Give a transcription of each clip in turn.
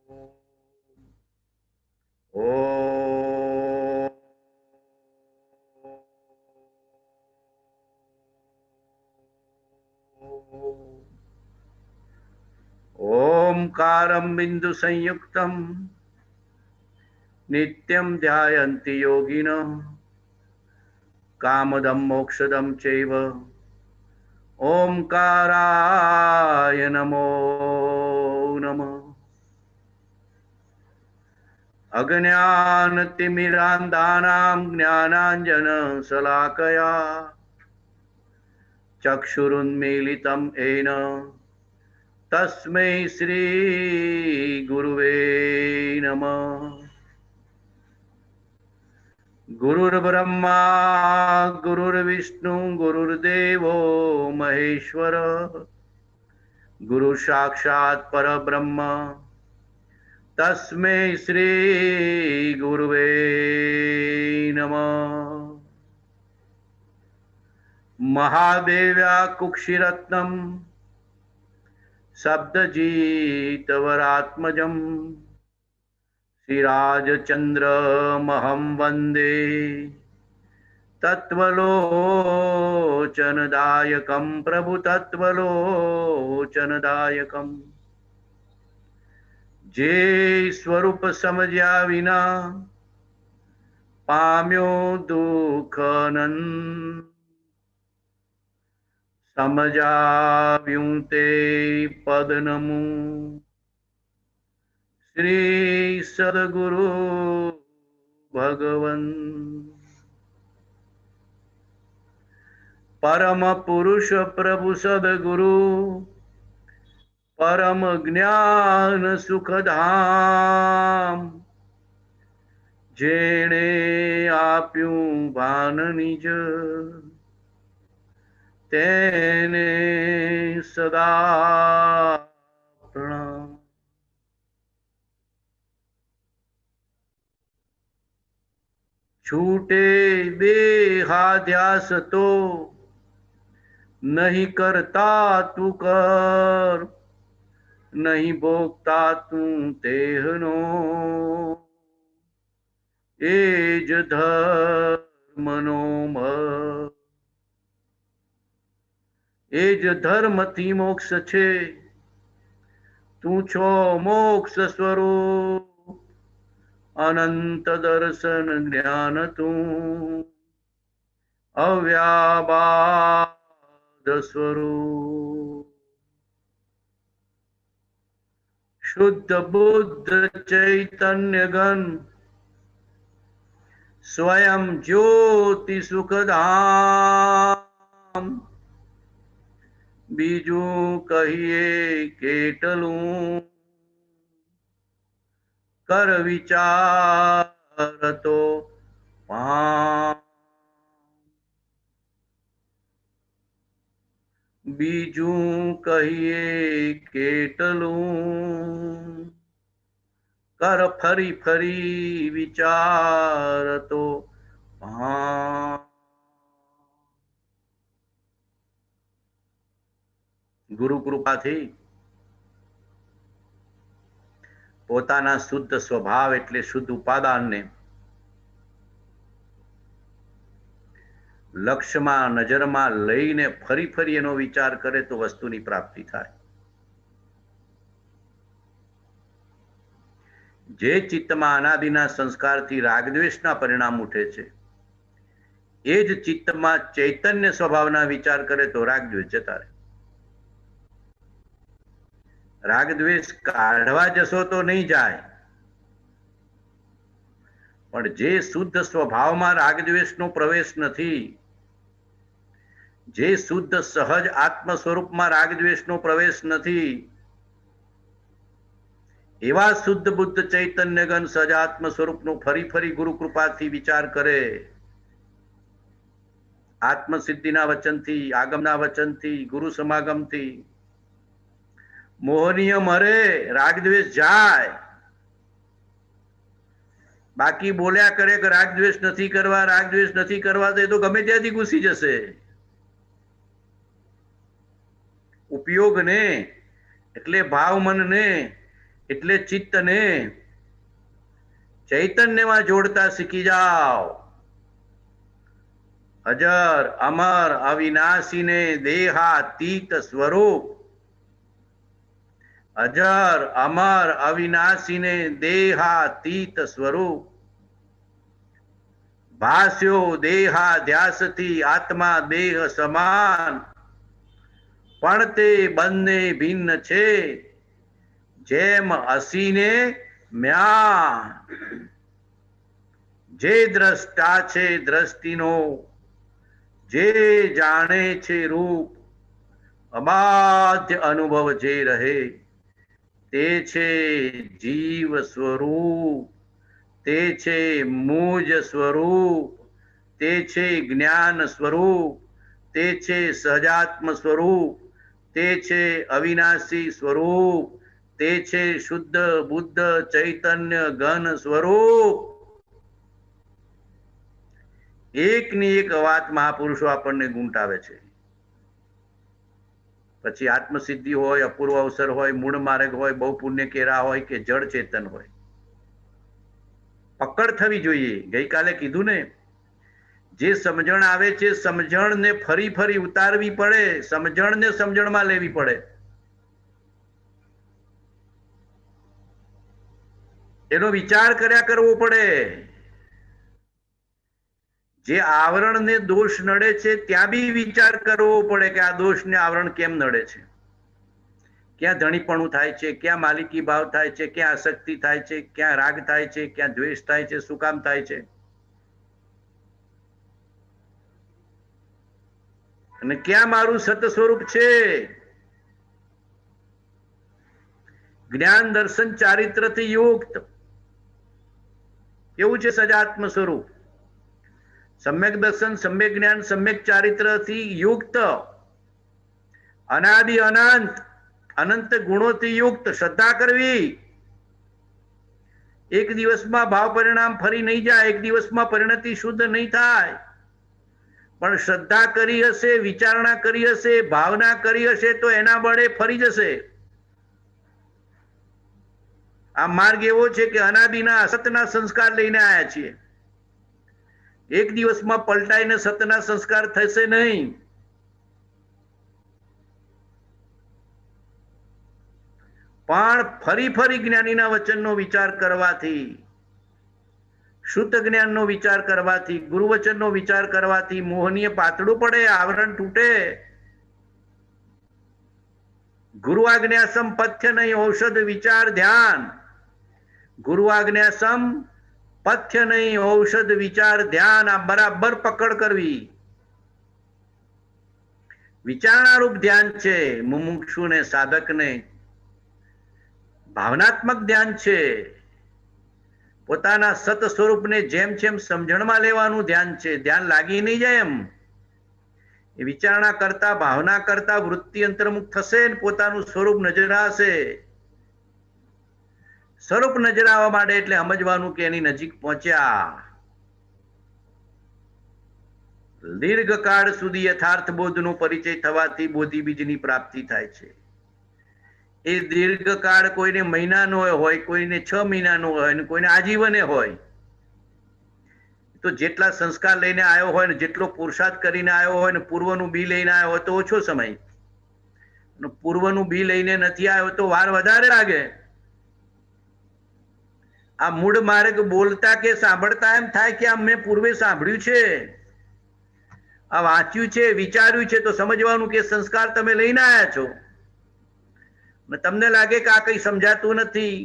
ॐ ओंकारं बिंदु संयुक्तं नित्यं ध्यायन्ति योगिनः कामदं मोक्षदं चैव ओंकाराय नमो नमः। अज्ञानतिमिरान्धानां ज्ञानाञ्जनशलाकया चक्षुरुन्मीलितं येन तस्मै श्रीगुरुवे नमः। गुरुर्ब्रह्मा गुरुर्विष्णु गुरुर्देवो महेश्वर गुरु साक्षात् परब्रह्म तस्मै श्री गुरुवे नमः। महादेव्या कुक्षिरत्नं शब्दजीतवरात्मजं श्रीराजचन्द्रमहं वन्दे तत्त्वलोचनदायकं प्रभु तत्त्वलोचनदायकम्। जे स्वरूप समज्या विना पाम्यो दुःख नंद समजाव्યું તે પદ નમું શ્રી સદગુરુ ભગવન પરમ પુરુષ પ્રભુ સદગુરુ परम ज्ञान सुखधाम जेणे आप्યું ભાન નિજ તેને સદા પ્રણામ। છૂટે દેહાધ્યાસ તો નહીં કરતા તું કર नहीं भोगता तू तेहनो एज धर्मनो एज धर्म थी मोक्ष छे तू छो मोक्ष स्वरूप अनंत दर्शन ज्ञान तू अव्याबाद स्वरूप शुद्ध बुद्ध चैतन्य घन स्वयं ज्योति सुखधाम बीजू कहिए केटलू कर विचार तो पाम। बीजू कहिए केटलू कर फरी फरी विचार तो हाँ। गुरु कृपा थी पोताना शुद्ध स्वभाव एटले शुद्ध उपादान ने लक्ष्य में नजर में लईने फरी फरी एनो विचार करे तो वस्तुनी प्राप्ति थाय। जे चित्त में अनादिना संस्कार थी रागद्वेषना परिणाम उठे छे एज चित्त में चैतन्य स्वभावना विचार करे तो रागद्वेष जता रहे। रागद्वेष काढ़वा जशो तो नहीं जाए पण जे शुद्ध स्वभाव में रागद्वेष नो प्रवेश नथी जे शुद्ध सहज आत्म स्वरूप में रागद्वेष नो प्रवेश नथी एवा शुद्ध बुद्ध चैतन्य गण सजात्म स्वरूप नो फरी फरी गुरु कृपा थी विचार करे आत्म सिद्धि वचन थी आगम वचन थी गुरु समागम थी मोहनीय मरे रागद्वेष जाए। बाकी बोल्या करे कि रागद्वेष नहीं करवा तो गमे त्याथी घुसी जशे। उपयोग ने एटले भाव मन ने એટલે ચિત્તને ચૈતન્યમાં જોડતા શીખી જાઓ. અજર અમર અવિનાશીને દેહાતીત સ્વરૂપ, અજર અમર અવિનાશીને દેહાતીત સ્વરૂપ, ભાસ્યો દેહાધ્યાસથી આત્મા દેહ સમાન, પણ તે બંને ભિન્ન છે જેમ અસીને મ્યા. જે દ્રષ્ટા છે દ્રષ્ટિનો, જે જાણે છે રૂપ, અબાધ્ય અનુભવ જે રહે તે છે જીવ સ્વરૂપ, તે છે મૂજ સ્વરૂપ, તે છે જ્ઞાન સ્વરૂપ, તે છે સહજાત્મ સ્વરૂપ, તે છે અવિનાશી સ્વરૂપ, તે છે શુદ્ધ બુદ્ધ ચૈતન્ય ઘન સ્વરૂપ. એકની એક વાત મહાપુરુષો આપણને ગુંટાવે છે. પછી આત્મસિદ્ધિ હોય, અપૂર્વ અવસર હોય, મૂળ માર્ગ હોય, બહુ પુણ્ય કેરા હોય કે જળ ચેતન હોય, પકડ થવી જોઈએ. ગઈકાલે કીધું ને, જે સમજણ આવે છે સમજણને ફરી ફરી ઉતારવી પડે, સમજણને સમજણમાં લેવી પડે. એનો વિચાર કર્યા કરવો પડે. જે આવરણને દોષ નડે છે ત્યાં બી વિચાર કરવો પડે કે આ દોષને આવરણ કેમ નડે છે, ક્યાં ધણીપણું થાય છે, ક્યાં માલિકી ભાવ થાય છે, ક્યાં આસક્તિ થાય છે, ક્યાં રાગ થાય છે, ક્યાં દ્વેષ થાય છે, શું કામ થાય છે, અને ક્યાં મારું સત સ્વરૂપ છે. જ્ઞાન દર્શન ચારિત્રથી યુક્ત કેવું છે સજાત્મ સ્વરૂપ? સમ્યક દર્શન, સમ્યક જ્ઞાન, સમ્યક ચારિત્રથી યુક્ત, અનાદિ અનંત અનંત ગુણોથી યુક્ત. શ્રદ્ધા કરવી. એક દિવસમાં ભાવ પરિણામ ફરી નહીં જાય, એક દિવસમાં પરિણતિ શુદ્ધ નહીં થાય, પણ શ્રદ્ધા કરી હશે, વિચારણા કરી હશે, ભાવના કરી હશે તો એના બળે ફરી જશે. આ માર્ગ એવો છે કે અનાદિના અસતના સંસ્કાર લઈને આવ્યા છીએ. એક દિવસમાં પલટાઈને સતના સંસ્કાર થશે નહીં. પણ ફરી ફરી જ્ઞાનીના વચનનો વિચાર કરવાથી, શુદ્ધ જ્ઞાનનો વિચાર કરવાથી, ગુરુવચનનો વિચાર કરવાથી મોહનીય પાતળું પડે, આવરણ તૂટે. ગુરુ આજ્ઞા સમ પથ્ય નહીં, ઔષધ વિચાર ધ્યાન. ગુરુ આજ્ઞા સમ પથ્ય નહીં, ઔષધ વિચાર ધ્યાન. આ બરાબર પકડ કરવી. વિચારણા રૂપ ધ્યાન છે. મુમુક્ષુ ને સાધક ને ભાવનાત્મક ધ્યાન છે. પોતાના સત સ્વરૂપને જેમ જેમ સમજણમાં લેવાનું ધ્યાન છે. ધ્યાન લાગી નહીં જાય એમ. એ વિચારણા કરતા, ભાવના કરતા વૃત્તિ અંતર્મુખ થશે ને પોતાનું સ્વરૂપ નજર આવશે. સ્વરૂપ નજર આવવા માટે એટલે સમજવાનું કે એની નજીક પહોંચ્યા. દીર્ઘકાળ સુધી યથાર્થ બોધનો પરિચય થવાથી બોધિ બીજની પ્રાપ્તિ થાય છે. એ દીર્ઘકાળ કોઈને મહિનાનો હોય, કોઈને 6 મહિનાનો હોય, અને કોઈને આજીવને હોય. તો જેટલા સંસ્કાર લઈને આવ્યો હોય ને જેટલો પુરુષાર્થ કરીને આવ્યો હોય ને પૂર્વનું બી લઈને આવ્યો હોય તો ઓછો સમય, પૂર્વનું બી લઈને નથી આવ્યો તો વાર વધારે લાગે. આ મૂળ માર્ગ બોલતા કે સાંભળતા એમ થાય કે આ મેં પૂર્વે સાંભળ્યું છે, આ વાંચ્યું છે, વિચાર્યું છે, તો સમજવાનું કે સંસ્કાર તમે લઈને આવ્યા છો. તમને લાગે કે આ કઈ સમજાતું નથી,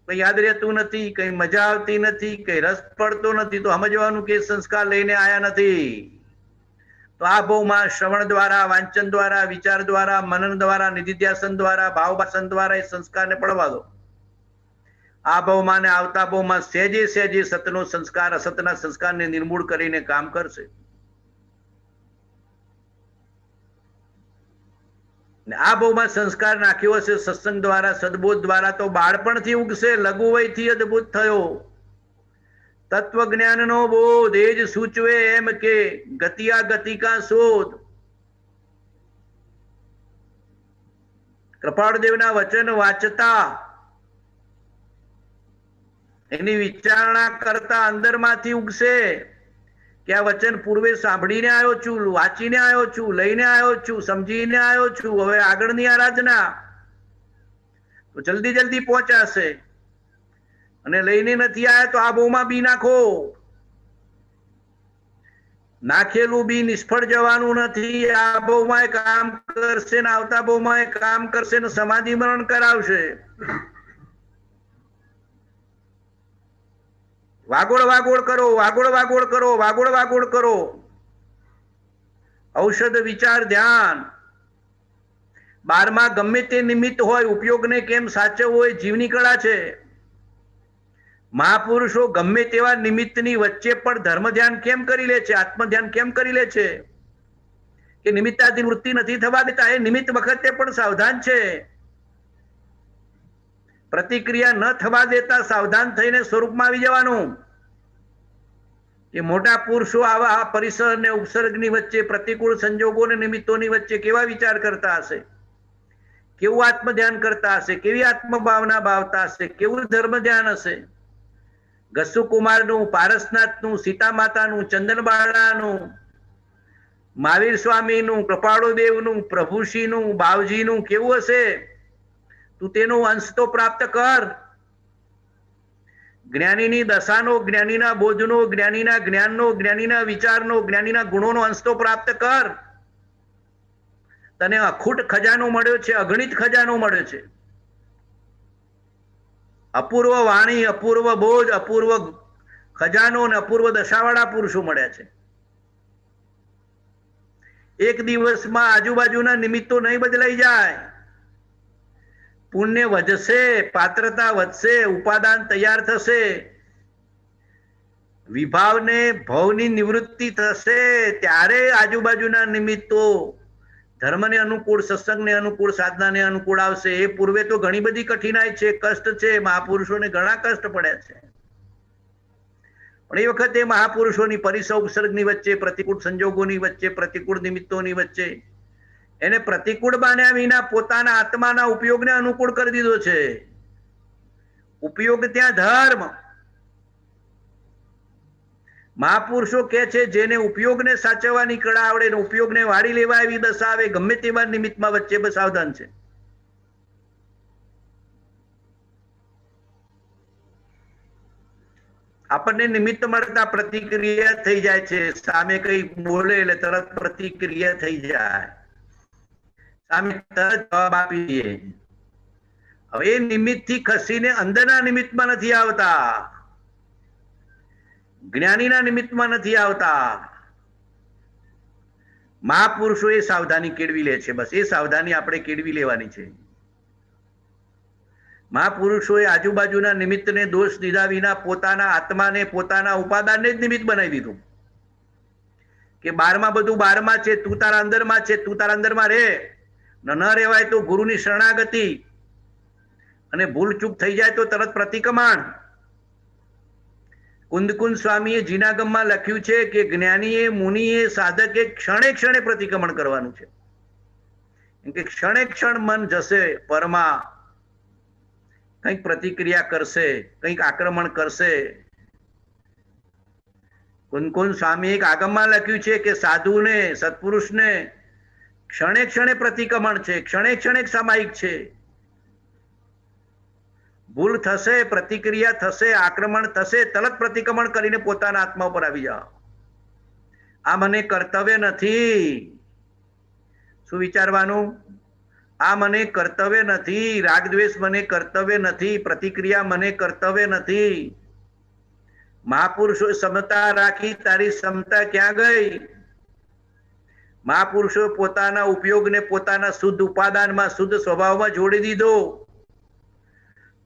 કઈ યાદ રહેતું નથી, કઈ મજા આવતી નથી, કઈ રસ પડતો નથી, તો સમજવાનું કે સંસ્કાર લઈને આયા નથી. તો આ ભાવમાં શ્રવણ દ્વારા, વાંચન દ્વારા, વિચાર દ્વારા, મનન દ્વારા, નિધિધ્યાસન દ્વારા, ભાવભાષણ દ્વારા એ સંસ્કારને પડવા દો. આ ભાવમાં ને આવતા ભાવમાં સહેજે સહેજે સતનો સંસ્કાર અસતના સંસ્કારને નિર્મૂળ કરીને કામ કરશે. આ ભાવમાં સંસ્કાર નાખ્યો હશે સત્સંગ દ્વારા, સદબોધ દ્વારા, તો બાળપણથી ઉગશે. લઘુ વયથી અદભુત થયો. તત્વજ્ઞાનનો બોધ એ જ સૂચવે એમ કે ગતિયા ગતિકા શોધ. કૃપાળદેવના વચન વાંચતા એની વિચારણા કરતા અંદરમાંથી ઉગશે કે આ વચન પૂર્વે સાંભળીને આવ્યો છું, વાંચીને આવ્યો છું, લઈને આવ્યો છું, સમજીને આવ્યો છું, હવે આગળની આરાધના તો જલ્દી જલ્દી પહોંચાશે. અને લઈને નથી આવ્યા તો આ બહુમાં બી નાખો. નાખેલું બી નિષ્ફળ જવાનું નથી. આ બહુમાં કામ કરશે ને આવતા બહુમાં કામ કરશે ને સમાધિ મરણ કરાવશે. વાગોળ વાગોળ કરો, વાગોળ વાગોળ કરો, વાગોળ વાગોળ કરો. ઔષધ વિચાર ધ્યાન 12માં ગમે તે નિમિત્ત હોય ઉપયોગને કેમ સાચવવો એ જીવની કળા છે. મહાપુરુષો ગમે તેવા નિમિત્તની વચ્ચે પણ ધર્મ ધ્યાન કેમ કરી લે છે, આત્મ ધ્યાન કેમ કરી લે છે કે નિમિત્તાધી વૃત્તિ નથી થવા દેતા. એ નિમિત્ત વખતે પણ સાવધાન છે. પ્રતિક્રિયા ન થવા દેતા સાવધાન થઈને સ્વરૂપમાં આવી જવાનું. એ મોટા પુરુષો આવા પરિસર અને ઉપસર્ગની વચ્ચે પ્રતિકૂળ સંજોગો અને નિમિત્તોની વચ્ચે કેવા વિચાર કરતા હશે, કેવું આત્મ ધ્યાન કરતા હશે, કેવી આત્મભાવના ભાવતા હશે, કેવું ધર્મ ધ્યાન હશે. ગસ્સુકુમારનું, પારસનાથનું, સીતા માતાનું, ચંદનબાળાનું, મહાવીર સ્વામીનું, કૃપાળુદેવનું, પ્રભુશ્રીનું, બાવજીનું કેવું હશે. તું તેનો અંશ તો પ્રાપ્ત કર. જ્ઞાનીની દશાનો, જ્ઞાનીના બોધનો, જ્ઞાનીના જ્ઞાનનો, જ્ઞાનીના વિચારનો, જ્ઞાનીના ગુણોનો અંશ તો પ્રાપ્ત કર. તને અખૂટ ખજાનો મળ્યો છે, અગણિત ખજાનો મળ્યો છે. અપૂર્વ વાણી, અપૂર્વ બોધ, અપૂર્વ ખજાનો અને અપૂર્વ દશાવાળા પુરુષો મળ્યા છે. એક દિવસમાં આજુબાજુના નિમિત્તો નહીં બદલાઈ જાય. પુણ્ય વધશે, પાત્રતા વધશે, ઉપાદાન તૈયાર થશે, વિભાવને ભવની નિવૃત્તિ થશે, ત્યારે આજુબાજુના નિમિત્તો ધર્મને અનુકૂળ, સત્સંગને અનુકૂળ, સાધનાને અનુકૂળ આવશે. એ પૂર્વે તો ઘણી બધી કઠિનાઈ છે, કષ્ટ છે. મહાપુરુષોને ઘણા કષ્ટ પડ્યા છે. પણ એ વખતે મહાપુરુષોની પરિસર ઉપસર્ગની વચ્ચે, પ્રતિકૂળ સંજોગોની વચ્ચે, પ્રતિકૂળ નિમિત્તોની વચ્ચે એને પ્રતિકૂળ બન્યા વિના પોતાના આત્માના ઉપયોગને અનુકૂળ કરી દીધો છે. ઉપયોગ ત્યાં ધર્મ. મહાપુરુષો કે છે જેને ઉપયોગને સાચવવાની કળા આવડે ને ઉપયોગને વાળી લેવા એવી દશા આવે, ગમે તેવા નિમિત્તમાં વચ્ચે બસ સાવધાન છે. આપણને નિમિત્ત મળતા પ્રતિક્રિયા થઈ જાય છે. સામે કઈ બોલે એટલે તરત પ્રતિક્રિયા થઈ જાય, સામે તરત જવાબ આપી દઈએ. હવે એ નિમિત્ત થી ખસીને અંદરના નિમિત્તમાં નથી આવતા, જ્ઞાનીના નિમિત્તમાં નથી આવતા. મહાપુરુષો એ સાવધાની કેળવી લે છે. બસ એ સાવધાની આપણે કેળવી લેવાની છે. મહાપુરુષોએ આજુબાજુના નિમિત્તને દોષ દીધા વિના પોતાના આત્માને, પોતાના ઉપાદાનને જ નિમિત્ત બનાવી દીધું કે 12માં બધું 12માં છે, તું તારા અંદરમાં છે, તું તારા અંદરમાં રહે. ન રહેવાય તો ગુરુની શરણાગતિ, અને ભૂલ ચૂક થઈ જાય તો તરત પ્રતિક્રમણ. કુંદકુંદ સ્વામીએ જીનાગમમાં લખ્યું છે કે જ્ઞાનીએ, મુનિએ, સાધકે ક્ષણે ક્ષણે પ્રતિક્રમણ કરવાનું છે. કેમ કે ક્ષણે ક્ષણ મન જશે પરમાં, કંઈક પ્રતિક્રિયા કરશે, કંઈક આક્રમણ કરશે. કુંદકુંદ સ્વામી એક આગમમાં લખ્યું છે કે સાધુને, સત્પુરુષને ક્ષણે ક્ષણે પ્રતિક્રમણ છે, ક્ષણે ક્ષણે સામાયિક છે. ભૂલ થશે, પ્રતિક્રિયા થશે, આક્રમણ થશે, તરત પ્રતિક્રમણ કરીને પોતાના આત્મા ઉપર આવી જાઓ. આ મને કર્તવ્ય નથી. શું વિચારવાનું? આ મને કર્તવ્ય નથી. રાગદ્વેષ મને કર્તવ્ય નથી. પ્રતિક્રિયા મને કર્તવ્ય નથી. મહાપુરુષો ક્ષમતા રાખી, તારી ક્ષમતા ક્યાં ગઈ? મહાપુરુષો પોતાના ઉપયોગને પોતાના શુદ્ધ ઉપાદાનમાં, શુદ્ધ સ્વભાવમાં જોડી દીધો.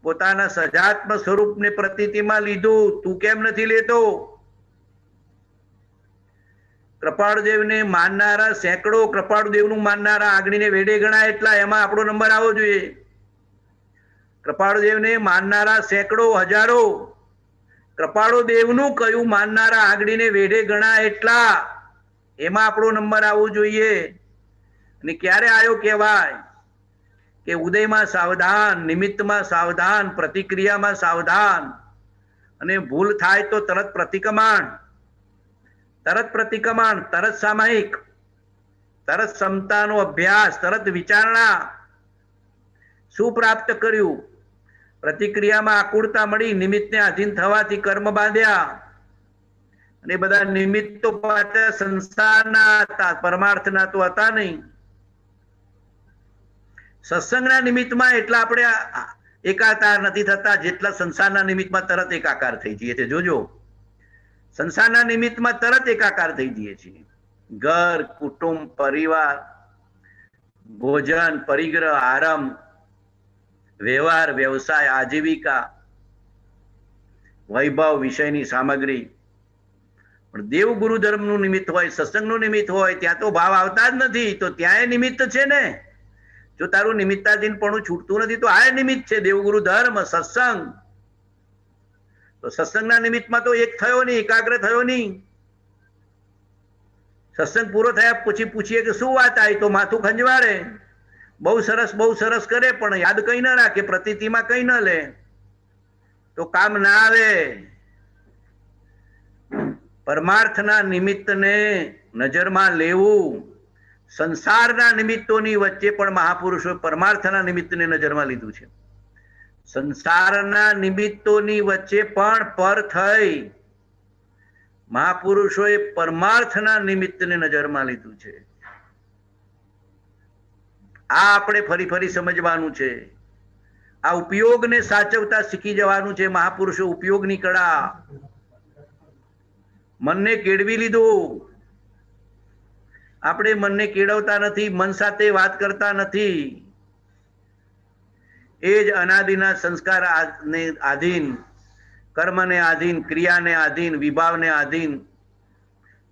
પોતાના સજાત્મ સ્વરૂપને પ્રતીતિમાં લીધું. તું કેમ નથી લેતો? કૃપાળુદેવને માનનારા સેંકડો, કૃપાળુદેવનું માનનારા આગળીને વેડે ગણા એટલા, એમાં આપણો નંબર આવવો જોઈએ. કૃપાળુદેવને માનનારા સેંકડો, હજારો, કૃપાળુદેવનું કયું માનનારા આગળીને વેડે ગણા એટલા, એમાં આપણો નંબર આવવો જોઈએ. અને ક્યારે આવ્યો કહેવાય કે ઉદયમાં સાવધાન, નિમિત્તમાં સાવધાન, પ્રતિક્રિયામાં સાવધાન. અને ભૂલ થાય તો તરત પ્રતિક્રમણ, તરત સામાયિક, તરત ક્ષમતાનો અભ્યાસ, તરત વિચારણા. શું પ્રાપ્ત કર્યું? પ્રતિક્રિયામાં આકુળતા મળી, નિમિત્તને આધીન થવાથી કર્મ બાંધ્યા. અને બધા નિમિત્તો પાછા સંસારના હતા, પરમાર્થના તો હતા નહીં. સત્સંગના નિમિત્તમાં એટલા આપણે એકાકાર નથી થતા જેટલા સંસારના નિમિત્તમાં તરત એકાકાર થઈ જઈએ છીએ. જોજો, સંસારના નિમિત્તમાં તરત એકાકાર થઈ જઈએ છીએ. ઘર, કુટુંબ, પરિવાર, ભોજન, પરિગ્રહ, આરામ, વ્યવહાર, વ્યવસાય, આજીવિકા, વૈભવ, વિષયની સામગ્રી. પણ દેવ ગુરુ ધર્મનું નિમિત્ત હોય, સત્સંગનું નિમિત્ત હોય, ત્યાં તો ભાવ આવતા જ નથી. તો ત્યાં એ નિમિત્ત છે ને. જો તારું નિમિત્તાધીન પણ છૂટતું નથી તો આ નિમિત્ત છે, દેવગુરુ ધર્મ, સત્સંગ. તો સત્સંગના નિમિત્તમાં તો એક થયો નહીં, એકાગ્ર થયો નહીં. સત્સંગ પૂરો થયા પછી પૂછીએ કે શું વાત આવી, તો માથું ખંજવાળે. બહુ સરસ કરે, પણ યાદ કઈ ના રાખે, પ્રતીતિમાં કઈ ન લે, તો કામ ના આવે. પરમાર્થના નિમિત્તને નજરમાં લેવું. સંસારના નિમિત્તોની વચ્ચે પણ મહાપુરુષોએ પરમાર્થના નિમિત્તને નજરમાં લીધું છે. સંસારના નિમિત્તોની વચ્ચે પણ પર થઈ મહાપુરુષોએ પરમાર્થના નિમિત્તને નજરમાં લીધું છે. આ આપણે ફરી સમજવાનું છે. આ ઉપયોગને સાચવતા શીખી જવાનું છે. મહાપુરુષો ઉપયોગની કળા. મનને કેળવી લીધું. આપણે મનને કેળવતા નથી, મન સાથે વાત કરતા નથી. એ જ અનાદિના સંસ્કાર ને આધીન, કર્મને આધીન, ક્રિયાને આધીન, વિભાવને આધીન,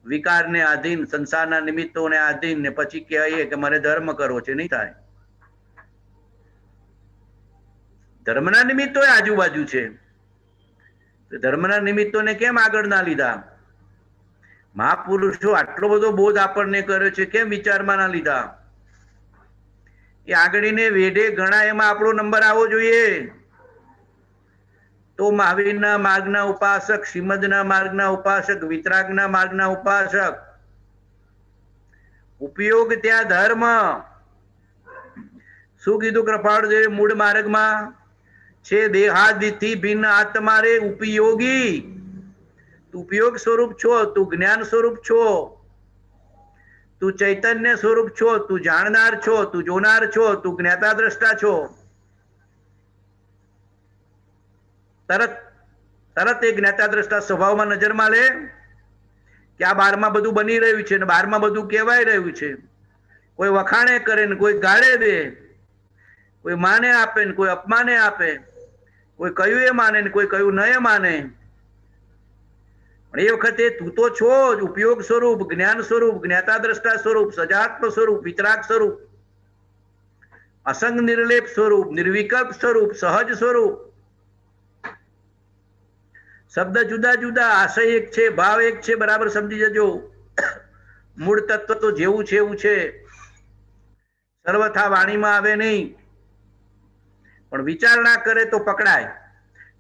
વિકારને આધીન, સંસારના નિમિત્તોને આધીન, ને પછી કહીએ કે મારે ધર્મ કરવો છે. નહીં થાય. ધર્મના નિમિત્તો આજુબાજુ છે. ધર્મના નિમિત્તોને કેમ આગળ ના લીધા? મહાપુરુષો આટલો બધો બોધ આપણને કર્યો છે, કેમ વિચારમાં ના લીધા? એ આગળને વેઢે ઘણા એમાં આપણો નંબર આવવો જોઈએ. તો મહાવીરના માર્ગના ઉપાસક, શ્રીમદના માર્ગના ઉપાસક, વિતરાગના માર્ગના ઉપાસક. ઉપયોગ ત્યાં ધર્મ. શું કીધું કૃપાળુદેવે મૂળ માર્ગમાં? છે દેહાદિથી ભિન્ન આત્મા રે ઉપયોગી. તું ઉપયોગ સ્વરૂપ છો, તું જ્ઞાન સ્વરૂપ છો, તું ચૈતન્ય સ્વરૂપ છો, તું જાણનાર છો, તું જોનાર છો, તું જ્ઞાતા દ્રષ્ટા છો. તરત એ જ્ઞાતા દ્રષ્ટા સ્વભાવમાં નજરમાં લે કે આ બહારમાં બધું બની રહ્યું છે ને બહારમાં બધું કહેવાય રહ્યું છે. કોઈ વખાણે કરે ને કોઈ ગાળે દે, કોઈ માને આપે ને કોઈ અપમાને આપે, કોઈ કયું એ માને ને કોઈ કયું ન એ માને. પણ એ વખતે તું તો છો જ ઉપયોગ સ્વરૂપ, જ્ઞાન સ્વરૂપ, જ્ઞાતા દ્રષ્ટા સ્વરૂપ, સજાત્મ સ્વરૂપ, વિતરાગ સ્વરૂપ, અસંગ નિર્લેપ સ્વરૂપ, નિર્વિકલ્પ સ્વરૂપ, સહજ સ્વરૂપ. શબ્દ જુદા જુદા, આશય એક છે, ભાવ એક છે. બરાબર સમજી જજો. મૂળ તત્વ તો જેવું છે એવું છે. સર્વથા વાણીમાં આવે નહીં, પણ વિચારણા કરે તો પકડાય.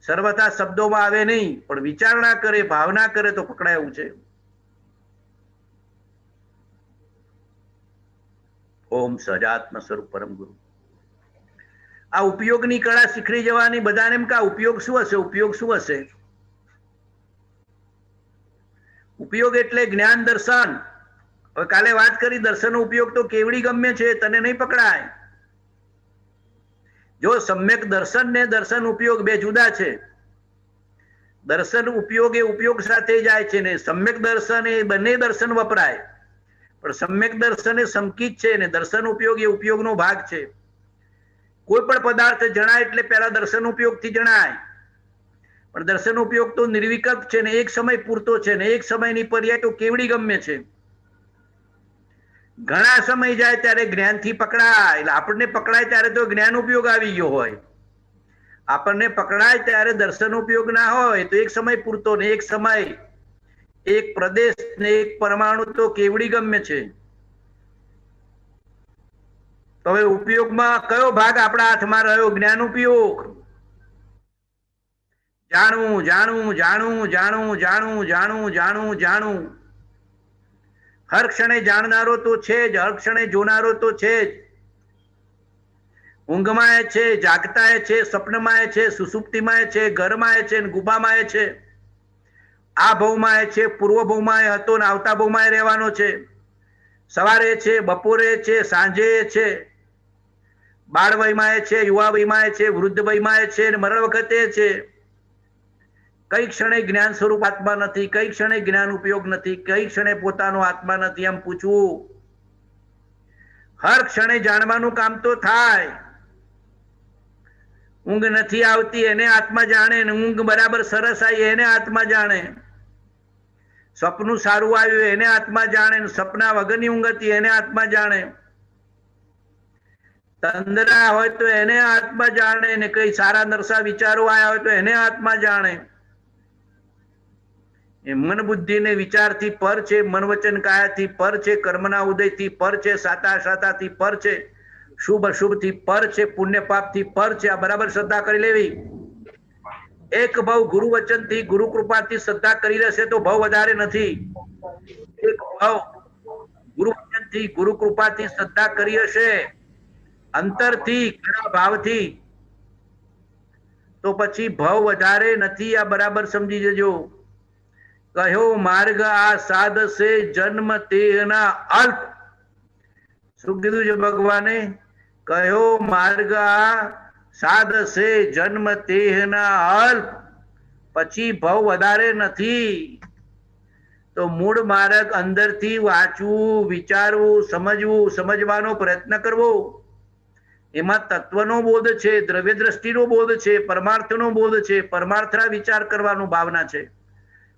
સર્વથા શબ્દોમાં આવે નહીં, પણ વિચારણા કરે, ભાવના કરે તો પકડાય એવું છે. ઓમ સજાત્મ સ્વરૂપ પરમ ગુરુ. આ ઉપયોગની કળા શીખડી જવાની. બધાને એમ કે ઉપયોગ શું હશે, ઉપયોગ શું હશે? ઉપયોગ એટલે જ્ઞાન દર્શન. હવે કાલે વાત કરી દર્શનનો ઉપયોગ તો કેવડી ગમ્ય છે, તને નહીં પકડાય. જો સમ્યક દર્શન ને દર્શન ઉપયોગ બે જુદા છે. દર્શન ઉપયોગ એ ઉપયોગ સાથે જાય છે ને સમ્યક દર્શન એ બંને દર્શન વપરાય. પણ સમ્યક દર્શન એ સંકિત છે ને દર્શન ઉપયોગ એ ઉપયોગનો ભાગ છે. કોઈ પણ પદાર્થ જણાય એટલે પહેલા દર્શન ઉપયોગથી જણાય. પણ દર્શન ઉપયોગ તો નિર્વિકલ્પ છે ને એક સમય પૂરતો છે ને એક સમયની પર્યાય તો કેવડી ગમ્ય છે. ઘણા સમય જાય ત્યારે જ્ઞાનથી પકડાય. એટલે આપણને પકડાય ત્યારે તો જ્ઞાન ઉપયોગ આવી ગયો હોય. આપણને પકડાય ત્યારે દર્શન ઉપયોગ ના હોય તો એક સમય પૂરતો ને એક સમય, એક પ્રદેશ ને એક પરમાણુ તો કેવડી ગમ્ય છે. તો હવે ઉપયોગમાં કયો ભાગ આપણા હાથમાં રહ્યો? જ્ઞાન ઉપયોગ. જાણવું જાણવું જાણવું જાણવું જાણવું જાણવું જાણવું જાણવું. હર ક્ષણે જાણનારો તો છે જ, હર ક્ષણે જોનારો તો છે જ. ઊંઘમાં એ છે, જાગતા એ છે, સ્વપ્નમાં એ છે, સુસુપ્તિમાં એ છે, ઘરમાં એ છે, ગુફામાં એ છે. આ ભવમાં એ છે, પૂર્વ ભવમાં એ હતો ને આવતા ભવમાં એ રહેવાનો છે. સવારે છે, બપોરે છે, સાંજે છે, બાળ વયમાં એ છે, યુવા વયમાં એ છે, વૃદ્ધ વયમાં એ છે, મરણ વખતે છે. કઈ ક્ષણે જ્ઞાન સ્વરૂપ આત્મા નથી, કઈ ક્ષણે જ્ઞાન ઉપયોગ નથી, કઈ ક્ષણે પોતાનો આત્મા નથી એમ પૂછવું. હર ક્ષણે જાણવાનું કામ તો થાય. ઊંઘ નથી આવતી એને આત્મા જાણે, ને ઊંઘ બરાબર સરસ આવી એને આત્મા જાણે. સપનું સારું આવ્યું એને આત્મા જાણે, સપના વગરની ઊંઘ હતી એને આત્મા જાણે. તંદ્રા હોય તો એને આત્મા જાણે, ને કઈ સારા નરસા વિચારો આવ્યા હોય તો એને આત્મા જાણે. એ મન બુદ્ધિ ને વિચારથી પર છે, મન વચન કાયાથી પર છે, કર્મના ઉદયથી પર છે, સાતા સાતાથી પર છે, શુભ અશુભથી પર છે, પુણ્ય પાપથી પર છે. આ બરાબર શ્રદ્ધા કરી લેવી. એક ભાવ ગુરુ વચનથી ગુરુ કૃપાથી શ્રદ્ધા કરી લેશે તો ભાવ વધારે નથી. એક ભાવ ગુરુ વચનથી ગુરુ કૃપાથી શ્રદ્ધા કરી હશે અંતરથી ઘણા ભાવથી તો પછી ભાવ વધારે નથી. આ બરાબર સમજી જજો. કહ્યો માર્ગ આ સાધશે જન્મ તેના અલ્પ. શું કીધું છે ભગવાને? કહ્યો માર્ગ આ સાધશે જન્મ તેના અલ્પ. પછી ભાવ વધારે નથી. તો મૂળ માર્ગ અંદરથી વાંચવું, વિચારવું, સમજવું, સમજવાનો પ્રયત્ન કરવો. એમાં તત્વનો બોધ છે, દ્રવ્ય દ્રષ્ટિનો બોધ છે, પરમાર્થનો બોધ છે. પરમાર્થના વિચાર કરવાનો ભાવના છે.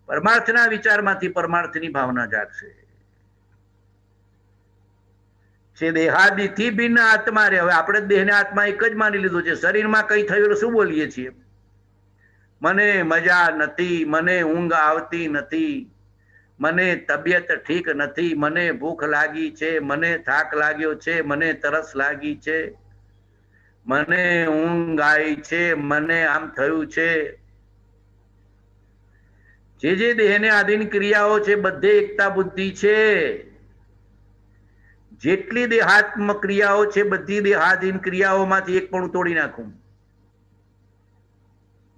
પરમાર્થના વિચારમાંથી પરમાર્થની ભાવના જાગશે. છે દેહાદિથી ભિન્ન આત્મા રે. હવે આપણે દેહને આત્મા એક જ માની લીધું છે. શરીરમાં કઈ થયું શું બોલીએ છીએ? મને મજા નથી, મને ઊંઘ આવતી નથી, મને તબિયત ઠીક નથી, મને ભૂખ લાગી છે, મને થાક લાગ્યો છે, મને તરસ લાગી છે, મને ઊંઘ આવી છે, મને આમ થયું છે. જે દેહને આધીન ક્રિયાઓ છે બધે એકતા બુદ્ધિ છે. જેટલી દેહાત્મક ક્રિયાઓ છે બધી દેહાધીન ક્રિયાઓમાંથી એક પણ તોડી નાખું.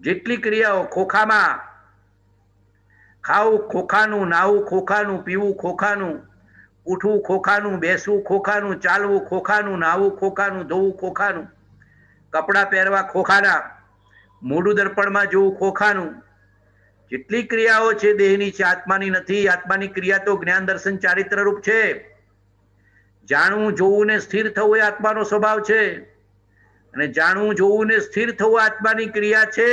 જેટલી ક્રિયાઓ ખોખામાં, ખાવું ખોખાનું, નાવું ખોખાનું, પીવું ખોખાનું, ઉઠવું ખોખાનું, બેસવું ખોખાનું, ચાલવું ખોખાનું, નાવું ખોખાનું, ધોવું ખોખાનું, કપડાં પહેરવા ખોખાના, મોઢું દર્પણમાં જોવું ખોખાનું. જેટલી ક્રિયાઓ છે દેહની છે, આત્માની નથી. આત્માની ક્રિયા તો જ્ઞાન દર્શન ચારિત્ર રૂપ છે. જાણવું જોવું ને સ્થિર થવું એ આત્માનો સ્વભાવ છે. અને જાણવું જોવું ને સ્થિર થવું આત્માની ક્રિયા છે.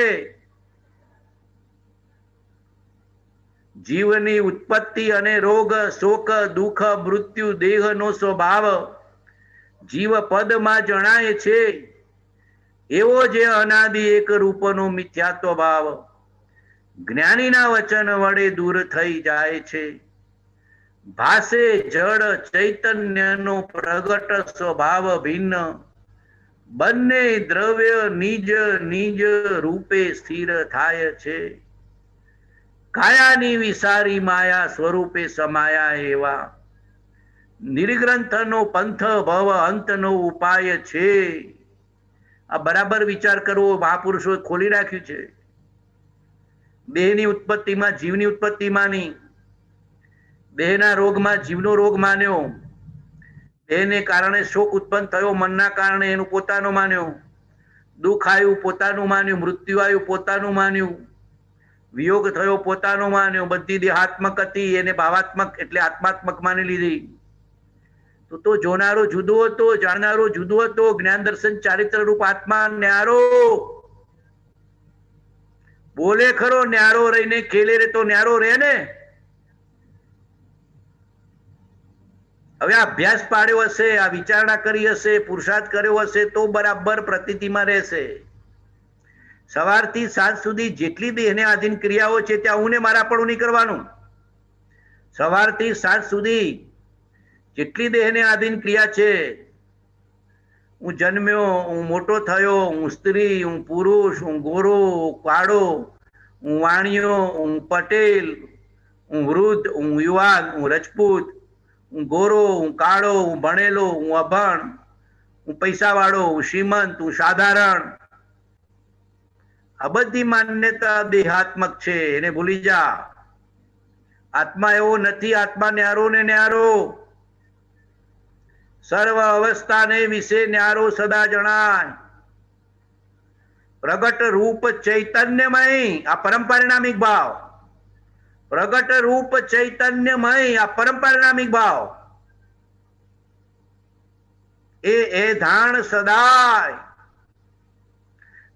જીવની ઉત્પત્તિ અને રોગ, શોક, દુઃખ, મૃત્યુ દેહનો સ્વભાવ જીવ પદમાં જણાય છે. એવો જે અનાદિ એક રૂપનો મિથ્યાત્વ ભાવ જ્ઞાનીના વચન વડે દૂર થઈ જાય છે. ભાસે જળ ચૈતન્યનો પ્રગટ સ્વભાવ ભિન્ન, બંને દ્રવ્ય નિજ નિજ રૂપે સ્થિર થાય છે. કાયાની વિસારી માયા સ્વરૂપે સમાયા એવા નિર્ગ્રંથનો પંથ ભવ અંતનો ઉપાય છે. આ બરાબર વિચાર કરવો મહાપુરુષોએ ખોલી રાખ્યું છે. દેહની ઉત્પત્તિમાં જીવની ઉત્પત્તિમાં નહીં, દેહના રોગમાં જીવનો રોગ માન્યો, દેહને કારણે શોક ઉત્પન્ન થયો, મનના કારણે એનું પોતાનું માન્યું, દુઃખ આવ્યું પોતાનું માન્યું, મૃત્યુ આવ્યું પોતાનું માન્યું, વિયોગ થયો પોતાનો માન્યો. બધી દેહાત્મક હતી એને ભાવાત્મક એટલે આત્માત્મક માની લીધી. તો જોનારો જુદો હતો, જાણનારો જુદો હતો. જ્ઞાન દર્શન ચારિત્ર રૂપ આત્મા ન્યારો બોલે ખરો, ન્યારો રહીને ખેલે રે તો ન્યારો રહે ને. હવે આ અભ્યાસ પાડ્યો હશે, આ વિચારણા કરી હશે, પુરુષાર્થ કર્યો હશે તો બરાબર પ્રતીતિમાં રહેશે. સવારથી સાંજ સુધી જેટલી દેહને આધીન ક્રિયાઓ છે ત્યાં હું ને મારા પણ નહીં કરવાનું. સવારથી સાંજ સુધી જેટલી દેહને આધીન ક્રિયા છે, હું જન્મ્યો, હું મોટો થયો, હું સ્ત્રી, હું પુરુષ, હું ગોરો, કાળો, હું વાણિયો, હું પટેલ, હું વૃદ્ધ, હું યુવાન, હું રજપૂત, હું ગોરો, હું કાળો, હું ભણેલો, હું અભણ, હું પૈસાવાળો, હું શ્રીમંત, હું સાધારણ. આ બધી માન્યતા દેહાત્મક છે, એને ભૂલી જા. આત્મા એવો નથી, આત્મા ન્યારો ને ન્યારો. સર્વ અવસ્થાને વિશે ન્યારો સદા જણાય. પ્રગટ રૂપ ચૈતન્યમય, આ પરમ પરિણામિક ભાવ. પ્રગટ રૂપ ચૈતન્યમય, આ પરમ પરિણામિક ભાવ. એ ધાણ સદાય.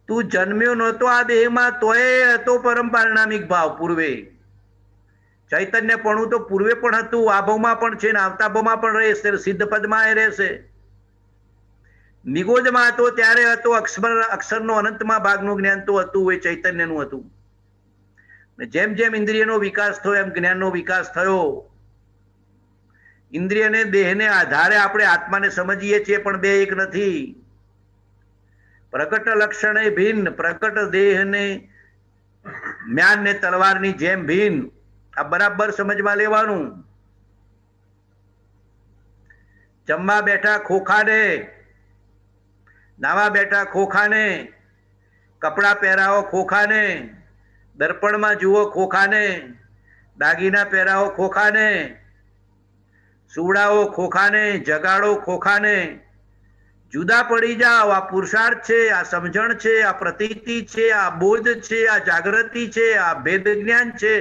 તું જન્મ્યો નહોતો આ દેહમાં, તોય હતો પરમ પરિણામિક ભાવ પૂર્વે. ચૈતન્યપણું તો પૂર્વે પણ હતું, આ ભાવમાં પણ છે ને આવતા ભાવમાં પણ રહેશે, સિદ્ધ પદમાં એ રહેશે. નિગોદમાં હતો ત્યારે હતો, અક્ષરનો અનંતમાં ભાગનું જ્ઞાન તો હતું, એ ચૈતન્યનું હતું. જેમ જેમ ઇન્દ્રિયનો વિકાસ થયો એમ જ્ઞાનનો વિકાસ થયો. ઇન્દ્રિયને દેહને આધારે આપણે આત્માને સમજીએ છીએ, પણ બે એક નથી. પ્રકટ લક્ષણે ભિન્ન, પ્રકટ દેહને જ્ઞાન ને તલવારની જેમ ભિન્ન. આ બરાબર સમજમાં લેવાનું. જમવા બેઠા ખોખાને, નાવા બેઠા ખોખાને, કપડા પહેરાવો ખોખાને, દર્પણમાં જુઓ ખોખાને, દાગીના પહેરાવો ખોખાને, સુવડાવો ખોખાને, જગાડો ખોખાને. જુદા પડી જાઓ. આ પુરુષાર્થ છે, આ સમજણ છે, આ પ્રતીતિ છે, આ બોધ છે, આ જાગૃતિ છે, આ ભેદ જ્ઞાન છે.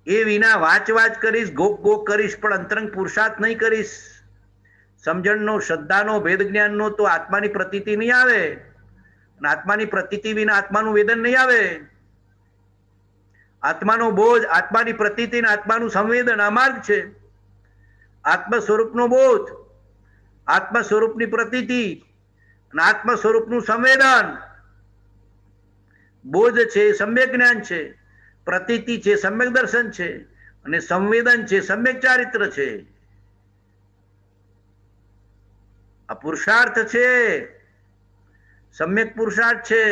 એ વિના વાચ કરીશ, ગોક કરીશ, પણ અંતરંગ પુરુષાર્થ નહીં કરીશ. સમજણનો, શ્રદ્ધાનો, ભેદ જ્ઞાનનો તો આત્માની પ્રતીતિ નહીં આવે. અને આત્માની પ્રતીતિ વિના આત્માનું વેદન નહીં આવે. આત્માનો બોધ, આત્માની પ્રતીતિ અને આત્માનું સંવેદન આ માર્ગ છે. આત્મ સ્વરૂપનો બોધ, આત્મ સ્વરૂપની પ્રતીતિ અને આત્મ સ્વરૂપનું સંવેદન. બોધ છે સમ્યક જ્ઞાન છે, પ્રતીતિ છે સમ્યક દર્શન છે, અને સંવેદન છે સમ્યક ચારિત્ર છે. આ પુરુષાર્થ છે, સમ્યક પુરુષાર્થ છે.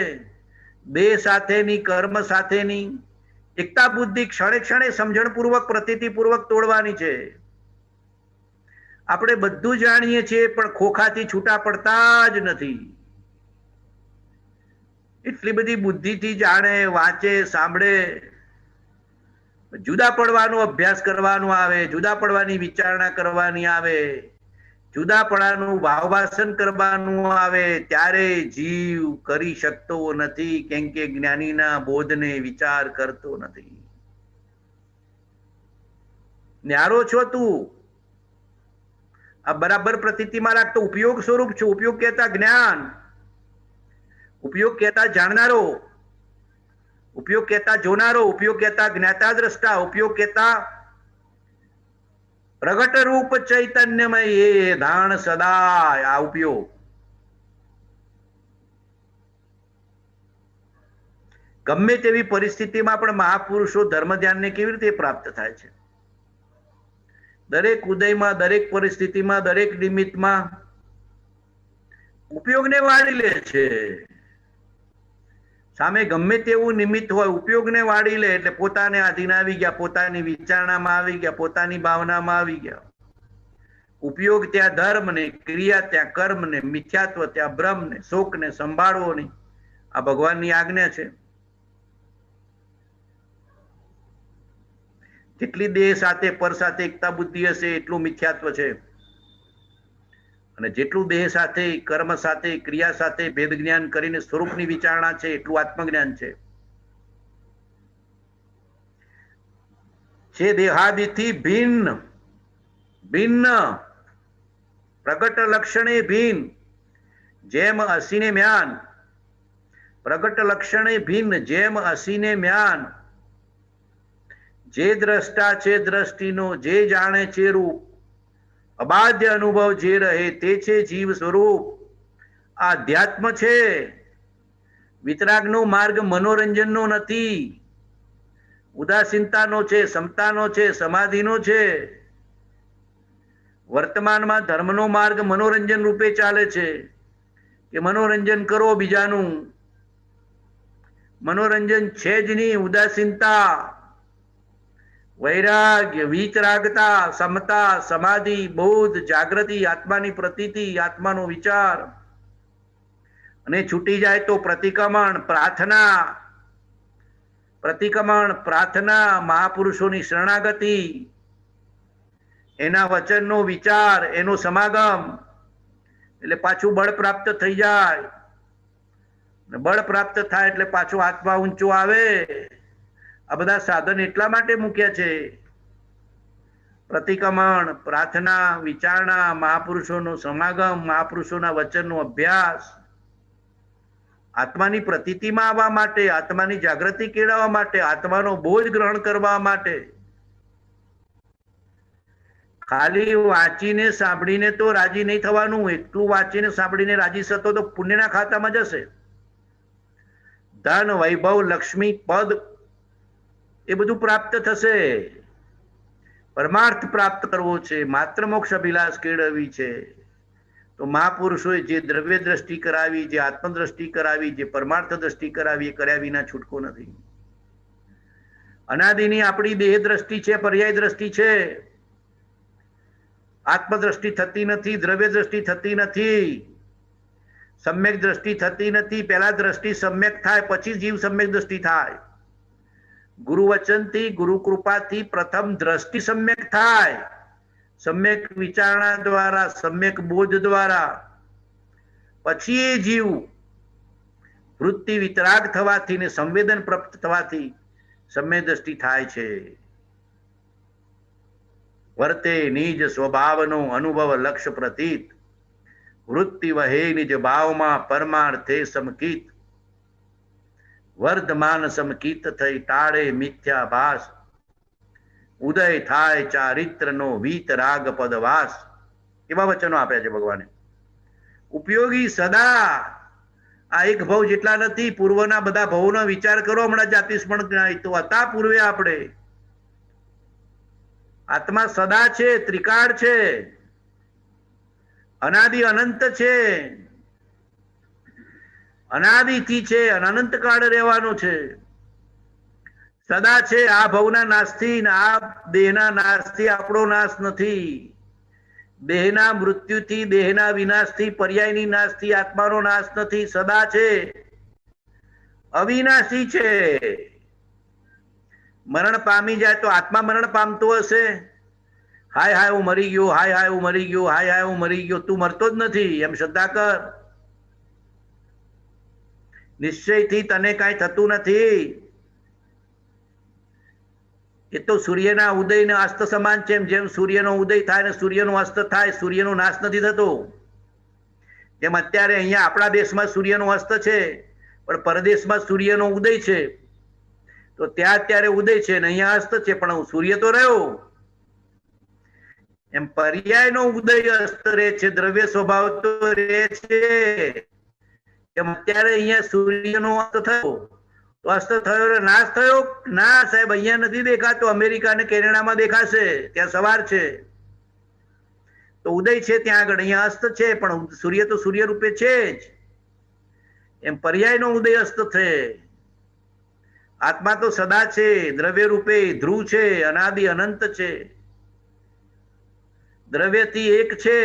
દેહ સાથેની, કર્મ સાથેની એકતા બુદ્ધિ ક્ષણે ક્ષણે સમજણપૂર્વક, પ્રતીતિપૂર્વક તોડવાની છે. આપણે બધું જાણીએ છીએ, પણ ખોખાથી છૂટા પડતા જ નથી. એટલી બધી બુદ્ધિથી જાણે, વાંચે, સાંભળે. જુદા પડવાનો અભ્યાસ કરવાનો આવે, જુદા પડવાની વિચારણા કરવાની આવે, જુદા પડાનું ભાવભાષણ કરવાનું આવે, ત્યારે જીવ કરી શકતો નથી, કેમ કે જ્ઞાનીના બોધને વિચાર કરતો નથી. ન્યારો છો તું. આ બરાબર પ્રતીતિમાં રાખતો ઉપયોગ સ્વરૂપ છું. ઉપયોગ કહેતા જ્ઞાન, ઉપયોગ કહેતા જાણનારો, ઉપયોગ કહેતા જોનારો, ઉપયોગ કહેતા જ્ઞાતા દ્રષ્ટા, ઉપયોગ કહેતા પ્રગટ રૂપ ચૈતન્યમય, એ ધાણ સદાય. આ ઉપયોગ. ગમે તેવી પરિસ્થિતિમાં પણ મહાપુરુષો ધર્મ ધ્યાનને કેવી રીતે પ્રાપ્ત થાય છે? દરેક ઉદયમાં, દરેક પરિસ્થિતિમાં, દરેક નિમિત્તમાં ઉપયોગને વાળી લે છે. સામે ગમે તેવું નિમિત્ત હોય, ઉપયોગને વાળી લે એટલે પોતાને આધીન આવી ગયા, પોતાની વિચારણામાં આવી ગયા, પોતાની ભાવનામાં આવી ગયા. ઉપયોગ ત્યાં ધર્મ ને, ક્રિયા ત્યાં કર્મ ને, મિથ્યાત્વ ત્યાં બ્રહ્મ ને, શોક ને સંભાળવો નહીં. આ ભગવાનની આજ્ઞા છે. જેટલી દેહ સાથે, પર સાથે એકતા બુદ્ધિ હશે, એટલું મિથ્યાત્વ છે. અને જેટલું દેહ સાથે, કર્મ સાથે, ક્રિયા સાથે ભેદ જ્ઞાન કરીને સ્વરૂપની વિચારણા છે, એટલું આત્મજ્ઞાન છે. દેહાદિથી ભિન્ન, ભિન્ન, પ્રગટ લક્ષણે ભિન્ન, જેમ અસીને મ્યાન. પ્રગટ લક્ષણે ભિન્ન, જેમ અસીને મ્યાન. જે દ્રષ્ટા છે દ્રષ્ટિનો, જે જાણે છે રૂપ, અબાધ્ય અનુભવ જે રહે તે છે જીવ સ્વરૂપ. આ અધ્યાત્મ છે. વિતરાગનો માર્ગ મનોરંજનનો નથી, ઉદાસીનતાનો છે, સમતાનો છે, સમાધિનો છે. વર્તમાનમાં ધર્મનો માર્ગ મનોરંજન રૂપે ચાલે છે, કે મનોરંજન કરો બીજાનું, મનોરંજન છે જ નહીં. ઉદાસીનતા, વૈરાગ્ય, વીતરાગતા, સમતા, સમાધિ, બોધ, જાગૃતિ, આત્માની પ્રતીતિ, આત્માનો વિચાર, અને છૂટી જાય તો પ્રતિક્રમણ, પ્રાર્થના, પ્રતિક્રમણ, પ્રાર્થના, મહાપુરુષોની શરણાગતિ, એના વચનનો વિચાર, એનો સમાગમ, એટલે પાછું બળ પ્રાપ્ત થઈ જાય. બળ પ્રાપ્ત થાય એટલે પાછો આત્મા ઊંચો આવે. આ બધા સાધન એટલા માટે મૂક્યા છે. પ્રતિક્રમણ, પ્રાર્થના, વિચારણા, મહાપુરુષોનો સમાગમ, મહાપુરુષોના વચનનો અભ્યાસ, આત્માની પ્રતીતિમાં આવવા માટે, આત્માની જાગૃતિ કેળવવા માટે, આત્માનો બોધ ગ્રહણ કરવા માટે. ખાલી વાંચીને સાંભળીને તો રાજી નહીં થવાનું. એટલું વાંચીને સાંભળીને રાજી થતો તો પુણ્યના ખાતામાં જશે. ધન, વૈભવ, લક્ષ્મી, પદ એ બધું પ્રાપ્ત થશે. પરમાર્થ પ્રાપ્ત કરવો છે, માત્ર મોક્ષ અભિલાષ કેળવવી છે. તો મહાપુરુષોએ જે દ્રવ્ય દ્રષ્ટિ કરાવી, જે આત્મદ્રષ્ટિ કરાવી, જે પરમાર્થ દ્રષ્ટિ કરાવી, એ કર્યા વિના છૂટકો નથી. અનાદિની આપણી દેહ દ્રષ્ટિ છે, પર્યાય દ્રષ્ટિ છે. આત્મદ્રષ્ટિ થતી નથી, દ્રવ્ય દ્રષ્ટિ થતી નથી, સમ્યક દ્રષ્ટિ થતી નથી. પહેલા દ્રષ્ટિ સમ્યક થાય, પછી જીવ સમ્યક દ્રષ્ટિ થાય. ગુરુ વચનથી, ગુરુ કૃપાથી પ્રથમ દ્રષ્ટિ સમ્યક થાય. સમ્યક વિચારણા દ્વારા, સમ્યક બોધ દ્વારા, પછી એ જીવ વૃત્તિ વિતરાગ થવાથી ને સંવેદન પ્રાપ્ત થવાથી સમ્યક દ્રષ્ટિ થાય છે. વર્તે નિજ સ્વભાવનો અનુભવ લક્ષ્ય પ્રતીત, વૃત્તિ વહે નિજ ભાવમાં પરમાર્થે સમકિત, વર્ધમાન સમકિત થઈ ટાળે મિથ્યાભાસ, ઉદય થાય ચારિત્રનો વીતરાગ પદવાસ. એવા વચનો આપ્યા છે ભગવાને. ઉપયોગી સદા. આ એક ભવ જેટલા નથી, પૂર્વના બધા ભવોનો વિચાર કરો. હમણાં જાતિસ્મરણ જ્ઞાય તો હતા પૂર્વે આપણે. આત્મા સદા છે, ત્રિકાળ છે, અનાદિ અનંત છે, અનાદિથી છે, અનંત કાળ રહેવાનો છે. સદા છે. આ ભવના નાશથી, આ દેહના નાશથી આપણો નાશ નથી. દેહના મૃત્યુથી, દેહના વિનાશથી, પર્યાયની નાશથી આત્માનો નાશ નથી. સદા છે, અવિનાશી છે. મરણ પામી જાય તો આત્મા મરણ પામતો હશે? હાય હાય હું મરી ગયો, હાય હાય હું મરી ગયો, હાય હાય હું મરી ગયો. તું મરતો જ નથી, એમ શ્રદ્ધા કર. નિશ્ચયથી તને કાંઈ થતું નથી. એ તો સૂર્યના ઉદય ને અસ્ત સમાન છે. જેમ સૂર્યનો ઉદય થાય ને સૂર્યનો અસ્ત થાય, સૂર્યનો નાશ નથી થતો. જેમ અત્યારે અહીંયા આપણા દેશમાં સૂર્યનો અસ્ત છે, પણ પરદેશમાં સૂર્યનો ઉદય છે. તો ત્યાં અત્યારે ઉદય છે ને અહીંયા અસ્ત છે, પણ સૂર્ય તો રહ્યો. એમ પર્યાયનો ઉદય અસ્ત રહે છે, દ્રવ્ય સ્વભાવ તો રહે છે. એમ અત્યારે અહીંયા સૂર્યનો અસ્ત થયો, તો અસ્ત થયો નાશ થયો? ના સાહેબ, અહીંયા નથી દેખાતો. અમેરિકા અને કેનેડામાં દેખાશે, ત્યાં સવાર છે. તો ઉદય છે ત્યાં આગળ, અહીંયા અસ્ત છે, પણ સૂર્ય તો સૂર્ય રૂપે છે જ. એમ પર્યાયનો ઉદય અસ્ત છે. આત્મા તો સદા છે, દ્રવ્ય રૂપે ધ્રુવ છે, અનાદિ અનંત છે, દ્રવ્યથી એક છે.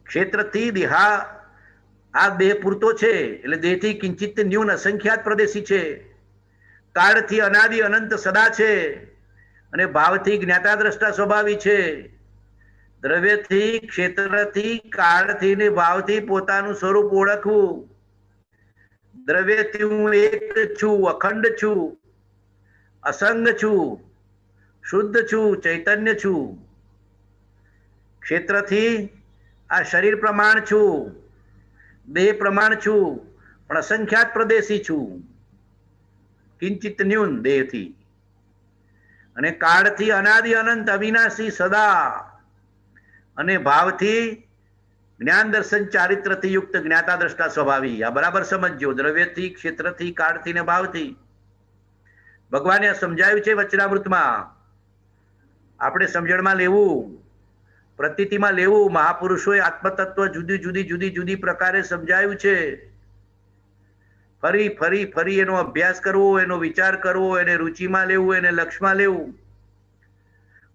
ક્ષેત્રથી દેહા, આ દેહ પૂરતો છે, એટલે દેહથી કિંચિત ન્યૂન અસંખ્યાત પ્રદેશી છે. કાળથી અનાદિ અનંત સદા છે, અને ભાવથી જ્ઞાતા દ્રષ્ટા સ્વભાવી છે. દ્રવ્યથી, ક્ષેત્રથી, કાળથી ને ભાવથી પોતાનું સ્વરૂપ ઓળખવું. દ્રવ્યથી હું એક છું, અખંડ છું, અસંગ છું, શુદ્ધ છું, ચૈતન્ય છું. ક્ષેત્રથી આ શરીર પ્રમાણ છું, દેહ પ્રમાણ છું, પણ અસંખ્યાત પ્રદેશી છું, કિંચિત ન્યૂન દેહથી. અને કાળથી અનાદિ અનંત અવિનાશી સદા, અને ભાવથી જ્ઞાન દર્શન ચારિત્રથી યુક્ત જ્ઞાતા દ્રષ્ટા સ્વભાવી. આ બરાબર સમજજો. દ્રવ્યથી, ક્ષેત્રથી, કાળથી ને ભાવથી. ભગવાને સમજાવ્યું છે વચનામૃતમાં, આપણે સમજણમાં લેવું. પ્રતીતિમાં લેવું. મહાપુરુષોએ આત્મતત્વ જુદી જુદી જુદી જુદી પ્રકારે સમજાયું છે. ફરી ફરી ફરી એનો અભ્યાસ કરવો, એનો વિચાર કરવો, એને રુચિમાં લેવું, એને લક્ષમાં લેવું.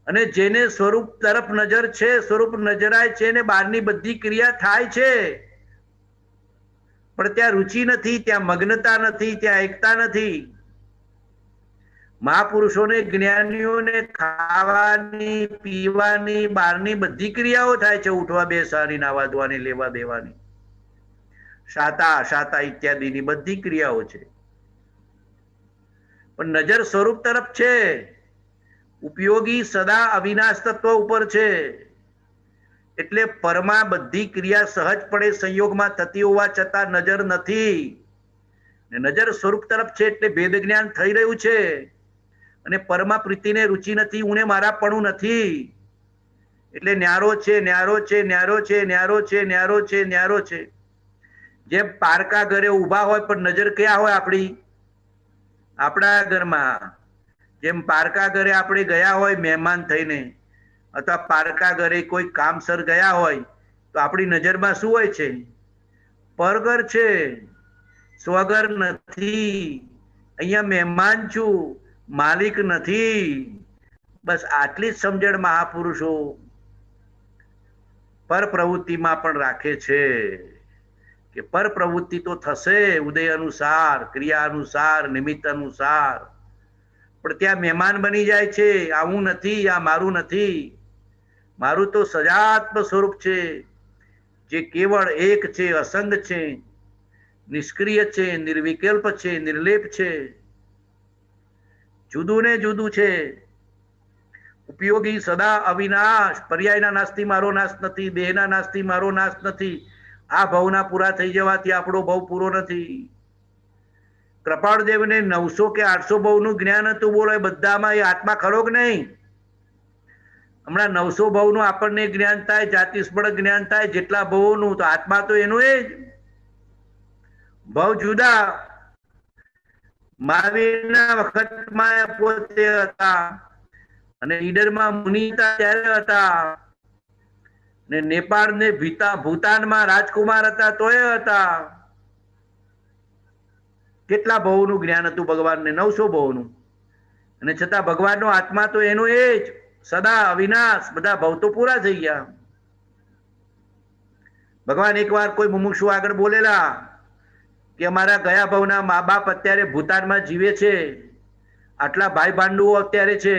અને જેને સ્વરૂપ તરફ નજર છે, સ્વરૂપ નજરાય છે, ને બહારની બધી ક્રિયા થાય છે, પણ ત્યાં રુચિ નથી, ત્યાં મગ્નતા નથી, ત્યાં એકતા નથી. મહાપુરુષોને, જ્ઞાનીઓને ખાવાની, પીવાની, બહારની બધી ક્રિયાઓ થાય છે, ઉઠવા બેસવાની, નાવા ધોવાની, લેવા દેવાની, શાતા શાતા ઇત્યાદિની બધી ક્રિયાઓ છે, પણ નજર સ્વરૂપ તરફ છે. ઉપયોગી સદા અવિનાશ તત્વ ઉપર છે. એટલે પરમાં બધી ક્રિયા સહજપણે સંયોગમાં થતી હોવા છતાં નજર નથી. નજર સ્વરૂપ તરફ છે એટલે ભેદ જ્ઞાન થઈ રહ્યું છે. અને પરમાં પ્રીતિને રુચિ નથી, ઉને મારાપણું નથી. એટલે ન્યારો છે, ન્યારો છે, ન્યારો છે, ન્યારો છે, ન્યારો છે, ન્યારો છે. જેમ પારકા ઘરે ઊભા હોય પણ નજર ક્યાં હોય આપણી? આપણા ઘરમાં. જેમ પારકા ઘરે આપણે ગયા હોય મહેમાન થઈને, અથવા પારકા ઘરે કોઈ કામસર ગયા હોય, તો આપણી નજરમાં શું હોય છે? પરઘર છે, સ્વઘર નથી. અહીંયા મહેમાન છું, માલિક નથી. બસ આટલી જ સમજણ મહાપુરુષો પર પ્રવૃત્તિમાં પણ રાખે છે કે પર પ્રવૃત્તિ તો થશે ઉદય અનુસાર, ક્રિયા અનુસાર, નિમિત્ત અનુસાર, પણ ત્યાં મહેમાન બની જાય છે. આવું નથી, આ મારું નથી. મારું તો સજાત્મ સ્વરૂપ છે, જે કેવળ એક છે, અસંગ છે, નિષ્ક્રિય છે, નિર્વિકલ્પ છે, નિર્લેપ છે, જુદું ને જુદું છે, ઉપયોગી સદા અવિનાશ. પર્યાયના નાશથી મારો નાશ નથી, દેહના નાશથી મારો નાશ નથી. આ ભવના પૂરા થઈ જવાથી આપણો ભવ પૂરો નથી. કૃપાળદેવને 900 કે 800 ભવનું જ્ઞાન હતું. બોલો, એ બધામાં એ આત્મા ખરો કે નહીં? હમણાં 900 ભવનું આપણને જ્ઞાન થાય, જાતિસ્મરણ જ્ઞાન થાય, જેટલા ભવોનું, તો આત્મા તો એનું એ જ. ભવ જુદા. મહાવીરના વખતમાં પોતે હતા, અને ઈડરમાં મુનિ હતા ત્યારે હતા, ને નેપાળ ને ભૂતાનમાં રાજકુમાર હતા તોય હતા. કેટલા ભવનું જ્ઞાન હતું ભગવાનને? 900 ભવનું. અને છતાં ભગવાનનો આત્મા તો એનો એ જ, સદા અવિનાશ. બધા ભવ તો પૂરા થઈ ગયા. ભગવાન એકવાર કોઈ મુમુક્ષુ આગળ બોલેલા કે અમારા ગયા ભવના મા બાપ અત્યારે ભૂતાનમાં જીવે છે, આટલા ભાઈ ભાંડુઓ અત્યારે છે,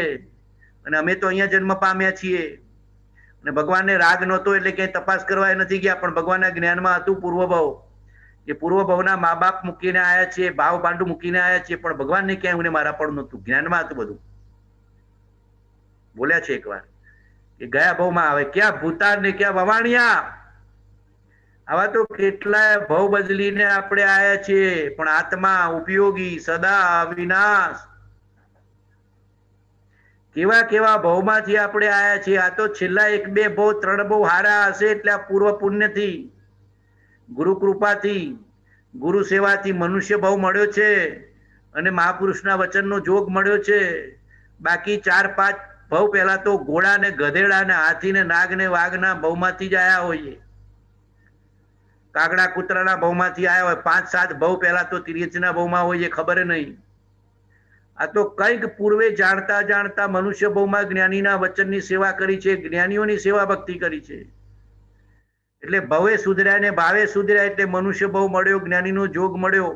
અને અમે તો અહીંયા જન્મ પામ્યા છીએ. અને ભગવાનને રાગ નહોતો એટલે ક્યાંય તપાસ કરવા નથી ગયા, પણ ભગવાનના જ્ઞાનમાં હતું પૂર્વભવ, કે પૂર્વભવના મા બાપ મૂકીને આવ્યા છીએ, ભાવ ભાંડુ મૂકીને આવ્યા છીએ, પણ ભગવાનને ક્યાંય મને મારા પણ નહોતું, જ્ઞાનમાં હતું બધું. બોલ્યા છે એકવાર કે ગયા ભવમાં આવે, ક્યાં ભૂતાન ને ક્યાં વવાણિયા. આવા તો કેટલાય ભવ બદલીને આપણે આવ્યા છીએ, પણ આત્મા ઉપયોગી સદા અવિનાશ. કેવા કેવા ભવમાંથી આપણે આવ્યા છીએ. આ તો છેલ્લા 1 2 ભવ 3 ભવ હારા હશે એટલે આ પૂર્વ પુણ્યથી, ગુરુ કૃપાથી, ગુરુ સેવાથી મનુષ્ય ભવ મળ્યો છે, અને મહાપુરુષના વચનનો જોગ મળ્યો છે. બાકી 4 5 ભવ પહેલા તો ઘોડા ને ગધેડા ને હાથી ને નાગ ને વાઘના ભવમાંથી જ આવ્યા હોઈએ, કાગડા કૂતરાના ભવમાંથી આવ્યા હોય. 5 7 ભવ પહેલા તો તિર્યચના ભવમાં હોઈએ, ખબર નહીં. આ તો કંઈક પૂર્વે જાણતા જાણતા મનુષ્ય ભવમાં જ્ઞાનીના વચનની સેવા કરી છે, જ્ઞાનીઓની સેવા ભક્તિ કરી છે, એટલે ભવે સુધર્યા ને ભાવે સુધર્યા. એટલે મનુષ્ય ભવ મળ્યો, જ્ઞાનીનો જોગ મળ્યો,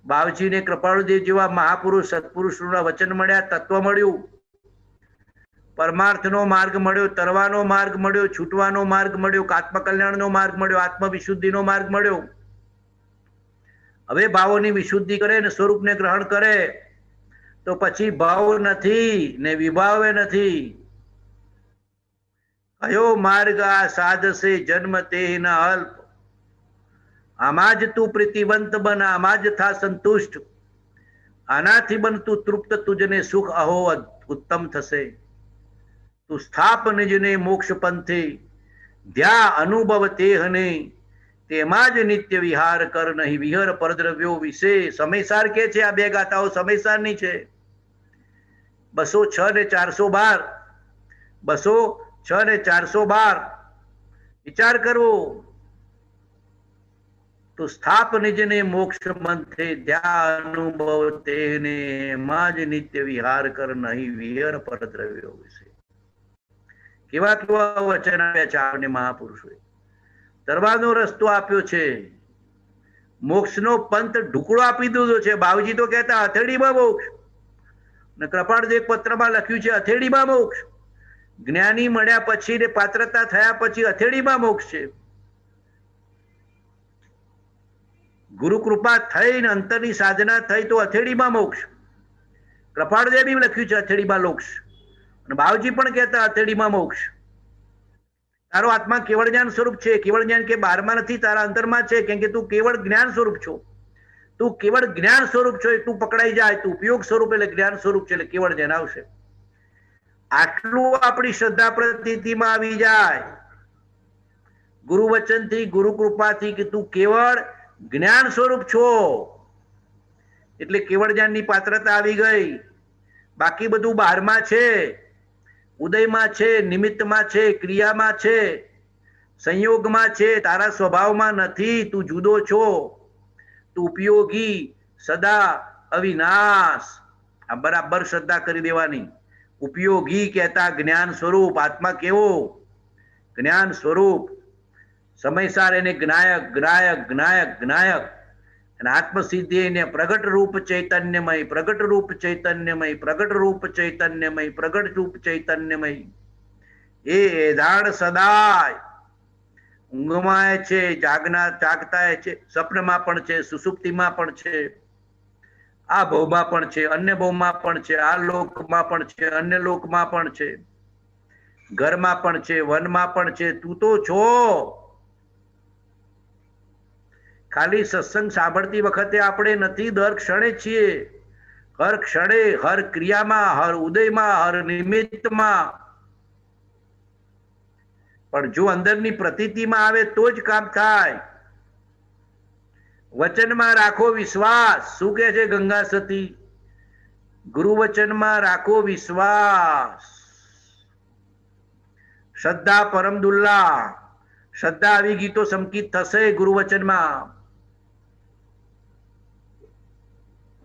બાવજીને કૃપાળુદેવ જેવા મહાપુરુષ સત્પુરુષોના વચન મળ્યા, તત્વ મળ્યું, પરમાર્થનો માર્ગ મળ્યો, તરવાનો માર્ગ મળ્યો, છૂટવાનો માર્ગ મળ્યો, આત્મકલ્યાણનો માર્ગ મળ્યો, આત્મવિશુદ્ધિનો માર્ગ મળ્યો. હવે ભાવોની વિશુદ્ધિ કરે ને સ્વરૂપને ગ્રહણ કરે તો પછી ભાવ નથી ને વિભાવે નથી. કયો માર્ગ આ સાધશે જન્મ તેના અલ્પ. આમાં જ તું પ્રીતિવંત બન, આમાં જ થા સંતુષ્ટ. આનાથી બન તું તૃપ્ત, તુજને સુખ અહો ઉત્તમ થશે. તું સ્થાપ નિજને મોક્ષ પંથે, ધ્યા અનુભવ તેહને. તેમાં જ નિત્ય વિહાર કર, નહીં વિહર પરદ્રવ્યો વિશે. સમયસાર કે છે આ 2 ગાથાઓ સમયસારની છે. 206 ને 412, 6 ને 412 વિચાર કરવો તો સ્થાપ નિજને મોક્ષ મંથે ધ્યાન અનુભવ તેને માં જ નિત્ય વિહાર કર નહીં વિહર પરદ્રવ્યો વિશે. કેવા કેવા વચન આપ્યા છે આપણને મહાપુરુષોએ. તરવાનો રસ્તો આપ્યો છે, મોક્ષનો પંથ ઢુકડો આપી દીધો છે. બાવજી તો કહેતા હથેળીમાં મોક્ષ, ને કૃપાળદેવ પત્રમાં લખ્યું છે હથેળીમાં મોક્ષ. જ્ઞાની મળ્યા પછી ને પાત્રતા થયા પછી હથેળીમાં મોક્ષ છે. ગુરુ કૃપા થઈ ને અંતરની સાધના થઈ તો હથેળીમાં મોક્ષ. કૃપાળદેવ બી લખ્યું છે હથેળીમાં મોક્ષ, અને બાવજી પણ કહેતા હથેળીમાં મોક્ષ. તારો આત્મા કેવળ જ્ઞાન સ્વરૂપ છે. કેવળ જ્ઞાન કે બહારમાં નથી, તારા અંતરમાં છે. કેમ કે તું કેવળ જ્ઞાન સ્વરૂપ છો. તું કેવળ જ્ઞાન સ્વરૂપ છો. તું પકડાઈ જાય, તું ઉપયોગ સ્વરૂપ એટલે જ્ઞાન સ્વરૂપ છે, એટલે કેવળ જ્ઞાન આવશે. આટલું આપણી શ્રદ્ધા પ્રતીતિમાં આવી જાય ગુરુ વચનથી, ગુરુ કૃપાથી, કે તું કેવળ જ્ઞાન સ્વરૂપ છો, એટલે કેવળ જ્ઞાનની પાત્રતા આવી ગઈ. બાકી બધું બહારમાં છે, ઉદયમાં છે, નિમિત્તમાં છે, ક્રિયામાં છે, સંયોગમાં છે, તારા સ્વભાવમાં નથી. તું જુદો છો, તું ઉપયોગી, સદા અવિનાશ. આ બરાબર શ્રદ્ધા કરી દેવાની. ઉપયોગી કહેતા જ્ઞાન સ્વરૂપ. આત્મા કેવો? જ્ઞાન સ્વરૂપ. સમયસાર એને જ્ઞાયક જ્ઞાયક જ્ઞાયક જ્ઞાયક, અને આત્મસિદ્ધિ એને પ્રગટ રૂપ ચૈતન્યમય, પ્રગટ રૂપ ચૈતન્યમય, પ્રગટ રૂપ ચૈતન્યમય, પ્રગટ રૂપ ચૈતન્યમય. એ એધાણ સદાય ઊંઘમાં છે, જાગતા છે, સ્વપ્નમાં પણ છે, સુસુપ્તિમાં પણ છે, આ ભવમાં પણ છે, અન્ય ભવમાં પણ છે, આ લોકમાં પણ છે, અન્ય લોકમાં પણ છે, ઘરમાં પણ છે, વનમાં પણ છે. તું તો છો. ખાલી સત્સંગ સાંભળતી વખતે આપણે નથી, દર ક્ષણે છીએ. હર ક્ષણે, હર ક્રિયામાં, હર ઉદયમાં, હર નિમિત્તમાં. પણ જો અંદરની પ્રતીતિમાં આવે તો જ કામ થાય. વચનમાં રાખો વિશ્વાસ. શું કહે છે ગંગા સતી? ગુરુ વચનમાં રાખો વિશ્વાસ. શ્રદ્ધા પરમ દુલ્લા. શ્રદ્ધા આવી ગઈ તો સંકિત થશે ગુરુ વચનમાં.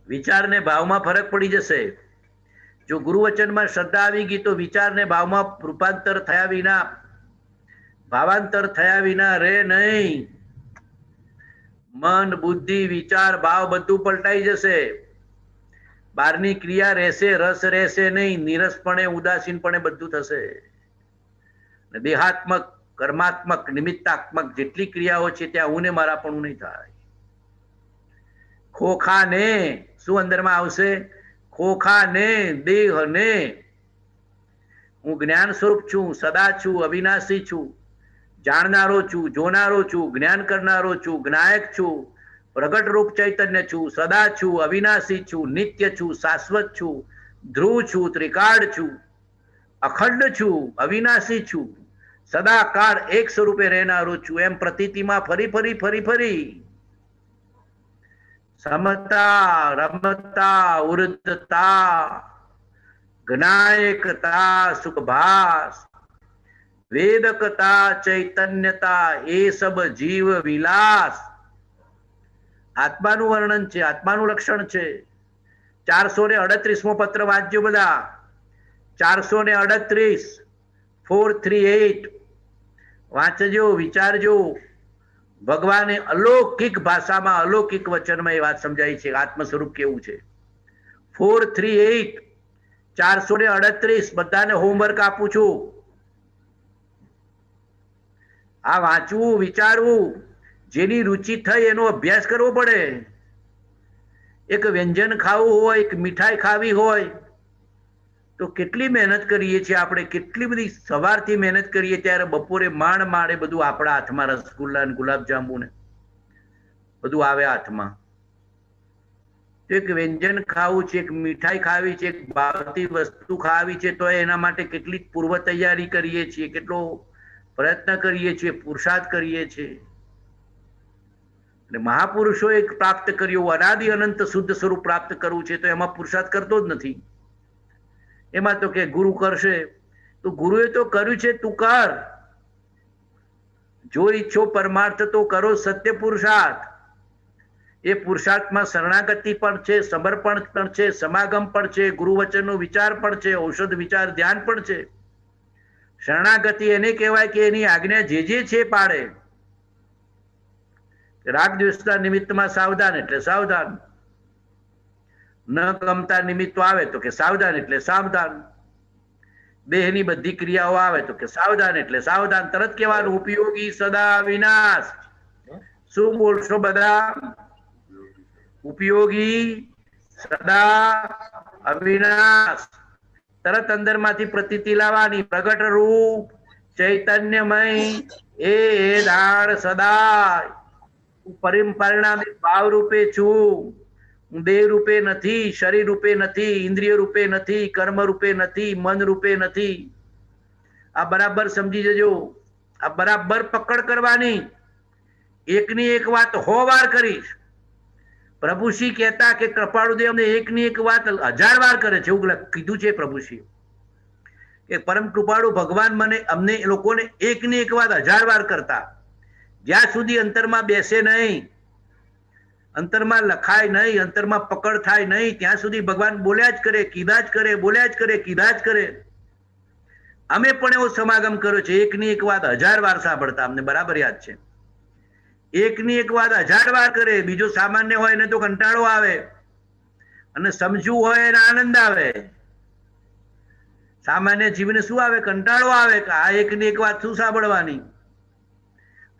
વિચારને ભાવમાં ફરક પડી જશે. જો ગુરુ વચનમાં શ્રદ્ધા આવી ગઈ તો વિચારને ભાવમાં રૂપાંતર થયા વિના, ભાવાંતર થયા વિના રહે નહીં. મન, બુદ્ધિ, વિચાર, ભાવ બધું પલટાઈ જશે. બહારની ક્રિયા રહેશે, રસ રહેશે નહીં. નીરસપણે, ઉદાસીનપણે બધું થશે. દેહાત્મક, કર્માત્મક, નિમિત્તાત્મક જેટલી ક્રિયાઓ છે ત્યાં હું ને મારા પણ નહીં થાય. ખોખાને શું અંદરમાં આવશે? ખોખાને, દેહને હું જ્ઞાન સ્વરૂપ છું, સદા છું, અવિનાશી છું, જાણનારો છું, જોનારો છું, જ્ઞાન કરનારો છું, જ્ઞાયક છું, પ્રગટ રૂપ ચૈતન્ય છું, સદા છું, અવિનાશી છું, નિત્ય છું, શાશ્વત છું, ધ્રુવ છું, ત્રિકાળ છું, અખંડ છું, અવિનાશી છું, સદાકાળ એક સ્વરૂપે રહેનારો છું. એમ પ્રતીતિમાં ફરી ફરી ફરી ફરી સમતા, રમતા, ઉર્ધતા, જ્ઞાયકતા, સુખભાસ, વેદકતા, ચૈતન્યતા, એ સબ જીવ વિલાસ. આત્માનું વર્ણન છે, આત્માનું લક્ષણ છે. 438મો પત્ર વાંચજો બધા. 438 438 વાંચજો, વિચારજો. ભગવાને અલૌકિક ભાષામાં, અલૌકિક વચનમાં એ વાત સમજાઈ છે આત્મ સ્વરૂપ કેવું છે. 438 438 બધાને હોમવર્ક આપું છું. આ વાંચવું, વિચારવું. જેની રુચિ થઈ એનો અભ્યાસ કરવો પડે. એક વ્યંજન ખાવું હોય, એક મીઠાઈ ખાવી હોય તો કેટલી મહેનત કરીએ છીએ આપણે. કેટલી બધી સવારથી મહેનત કરીએ, ત્યારે બપોરે માંડ માંડ એ બધું આપણા હાથમાં, રસગુલ્લા ને ગુલાબજાંબુ ને બધું આવે હાથમાં. તો એક વ્યંજન ખાવું છે, એક મીઠાઈ ખાવી છે, એક ભાવતી વસ્તુ ખાવી છે, તો એના માટે કેટલી પૂર્વ તૈયારી કરીએ છીએ, કેટલો પ્રયત્ન કરીએ છીએ, પુરુષાર્થ કરીએ છીએ. અને મહાપુરુષોએ પ્રાપ્ત કર્યું, અનાદિ અનંત શુદ્ધ સ્વરૂપ પ્રાપ્ત કરવું છે, તો એમાં પુરુષાર્થ કરતો જ નથી. એમાં તો કે ગુરુ કરશે, તો ગુરુએ તો કર્યું છે, તું કર. જો ઈચ્છો પરમાર્થ તો કરો સત્ય પુરુષાર્થ. એ પુરુષાર્થમાં શરણાગતિ પણ છે, સમર્પણ પણ છે, સમાગમ પણ છે, ગુરુ વચનનો વિચાર પણ છે, ઔષધ વિચાર ધ્યાન પણ છે. શરણાગતિ એને કહેવાય કે એની આજ્ઞા જે છે પાડે. રાગ દ્વેષના નિમિત્તમાં સાવધાન એટલે સાવધાન, ન ગમતા નિમિત્તો આવે તો કે સાવધાન એટલે સાવધાન, દેહની બધી ક્રિયાઓ આવે તો કે સાવધાન એટલે સાવધાન. તરત કહેવાનું ઉપયોગી સદા વિનાશ. શું બોલશો બધા? ઉપયોગી સદા અવિનાશ. તરત અંદરમાંથી પ્રતીતિ લાવવાની. પ્રગટ રૂપ ચૈતન્યમય એ દાળ સદાય. પરિણામે ભાવ રૂપે છું. હું દેહ રૂપે નથી, શરીર રૂપે નથી, ઇન્દ્રિય રૂપે નથી, કર્મ રૂપે નથી, મન રૂપે નથી. આ બરાબર સમજી જજો. આ બરાબર પકડ કરવાની. એકની એક વાત 100 વાર કરીશ. પ્રભુશ્રી કહેતા કે કૃપાળુદેવ અમને એકની એક વાત 1000 વાર કરે છે, એવું કીધું છે પ્રભુશ્રી કે પરમ કૃપાળુ ભગવાન મને અમને લોકોને એકની એક વાત 1000 વાર કરતા. જ્યાં સુધી અંતરમાં બેસે નહીં, અંતરમાં લખાય નહીં, અંતરમાં પકડ થાય નહીં, ત્યાં સુધી ભગવાન બોલ્યા જ કરે, કીધા જ કરે, બોલ્યા જ કરે, કીધા જ કરે. અમે પણ એવો સમાગમ કર્યો છે. એકની એક વાત 1000 વાર સાંભળતા, અમને બરાબર યાદ છે. એકની એક વાત 1000 વાર કરે. બીજો સામાન્ય હોય ને તો કંટાળો આવે, અને સમજવું હોય એને આનંદ આવે. સામાન્ય જીવને શું આવે? કંટાળો આવે કે આ એકની એક વાત શું સાંભળવાની.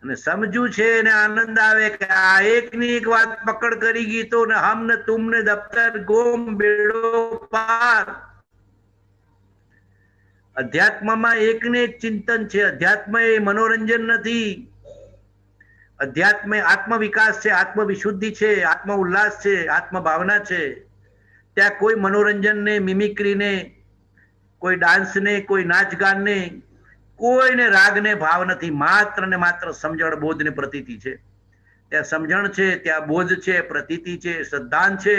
અને સમજવું છે એને આનંદ આવે કે આ એકની એક વાત પકડ કરી ગઈ તો ને હમ ને તુમ ને દફતર ગોમ બેડો પાર. અધ્યાત્મમાં એકને એક ચિંતન છે. અધ્યાત્મ એ મનોરંજન નથી. અધ્યાત્મ આત્મ વિકાસ છે, આત્મ વિશુદ્ધિ છે, આત્મ ઉલ્લાસ છે, આત્મ ભાવના છે. ત્યાં કોઈ મનોરંજનને, મિમિક્રીને, કોઈ ડાન્સને, કોઈ નાચ ગાનને, કોઈને રાગને ભાવ નથી. માત્ર ને માત્ર સમજણ, બોધ ને પ્રતીતિ છે. ત્યાં સમજણ છે, ત્યાં બોધ છે, પ્રતીતિ છે, શ્રદ્ધાન છે.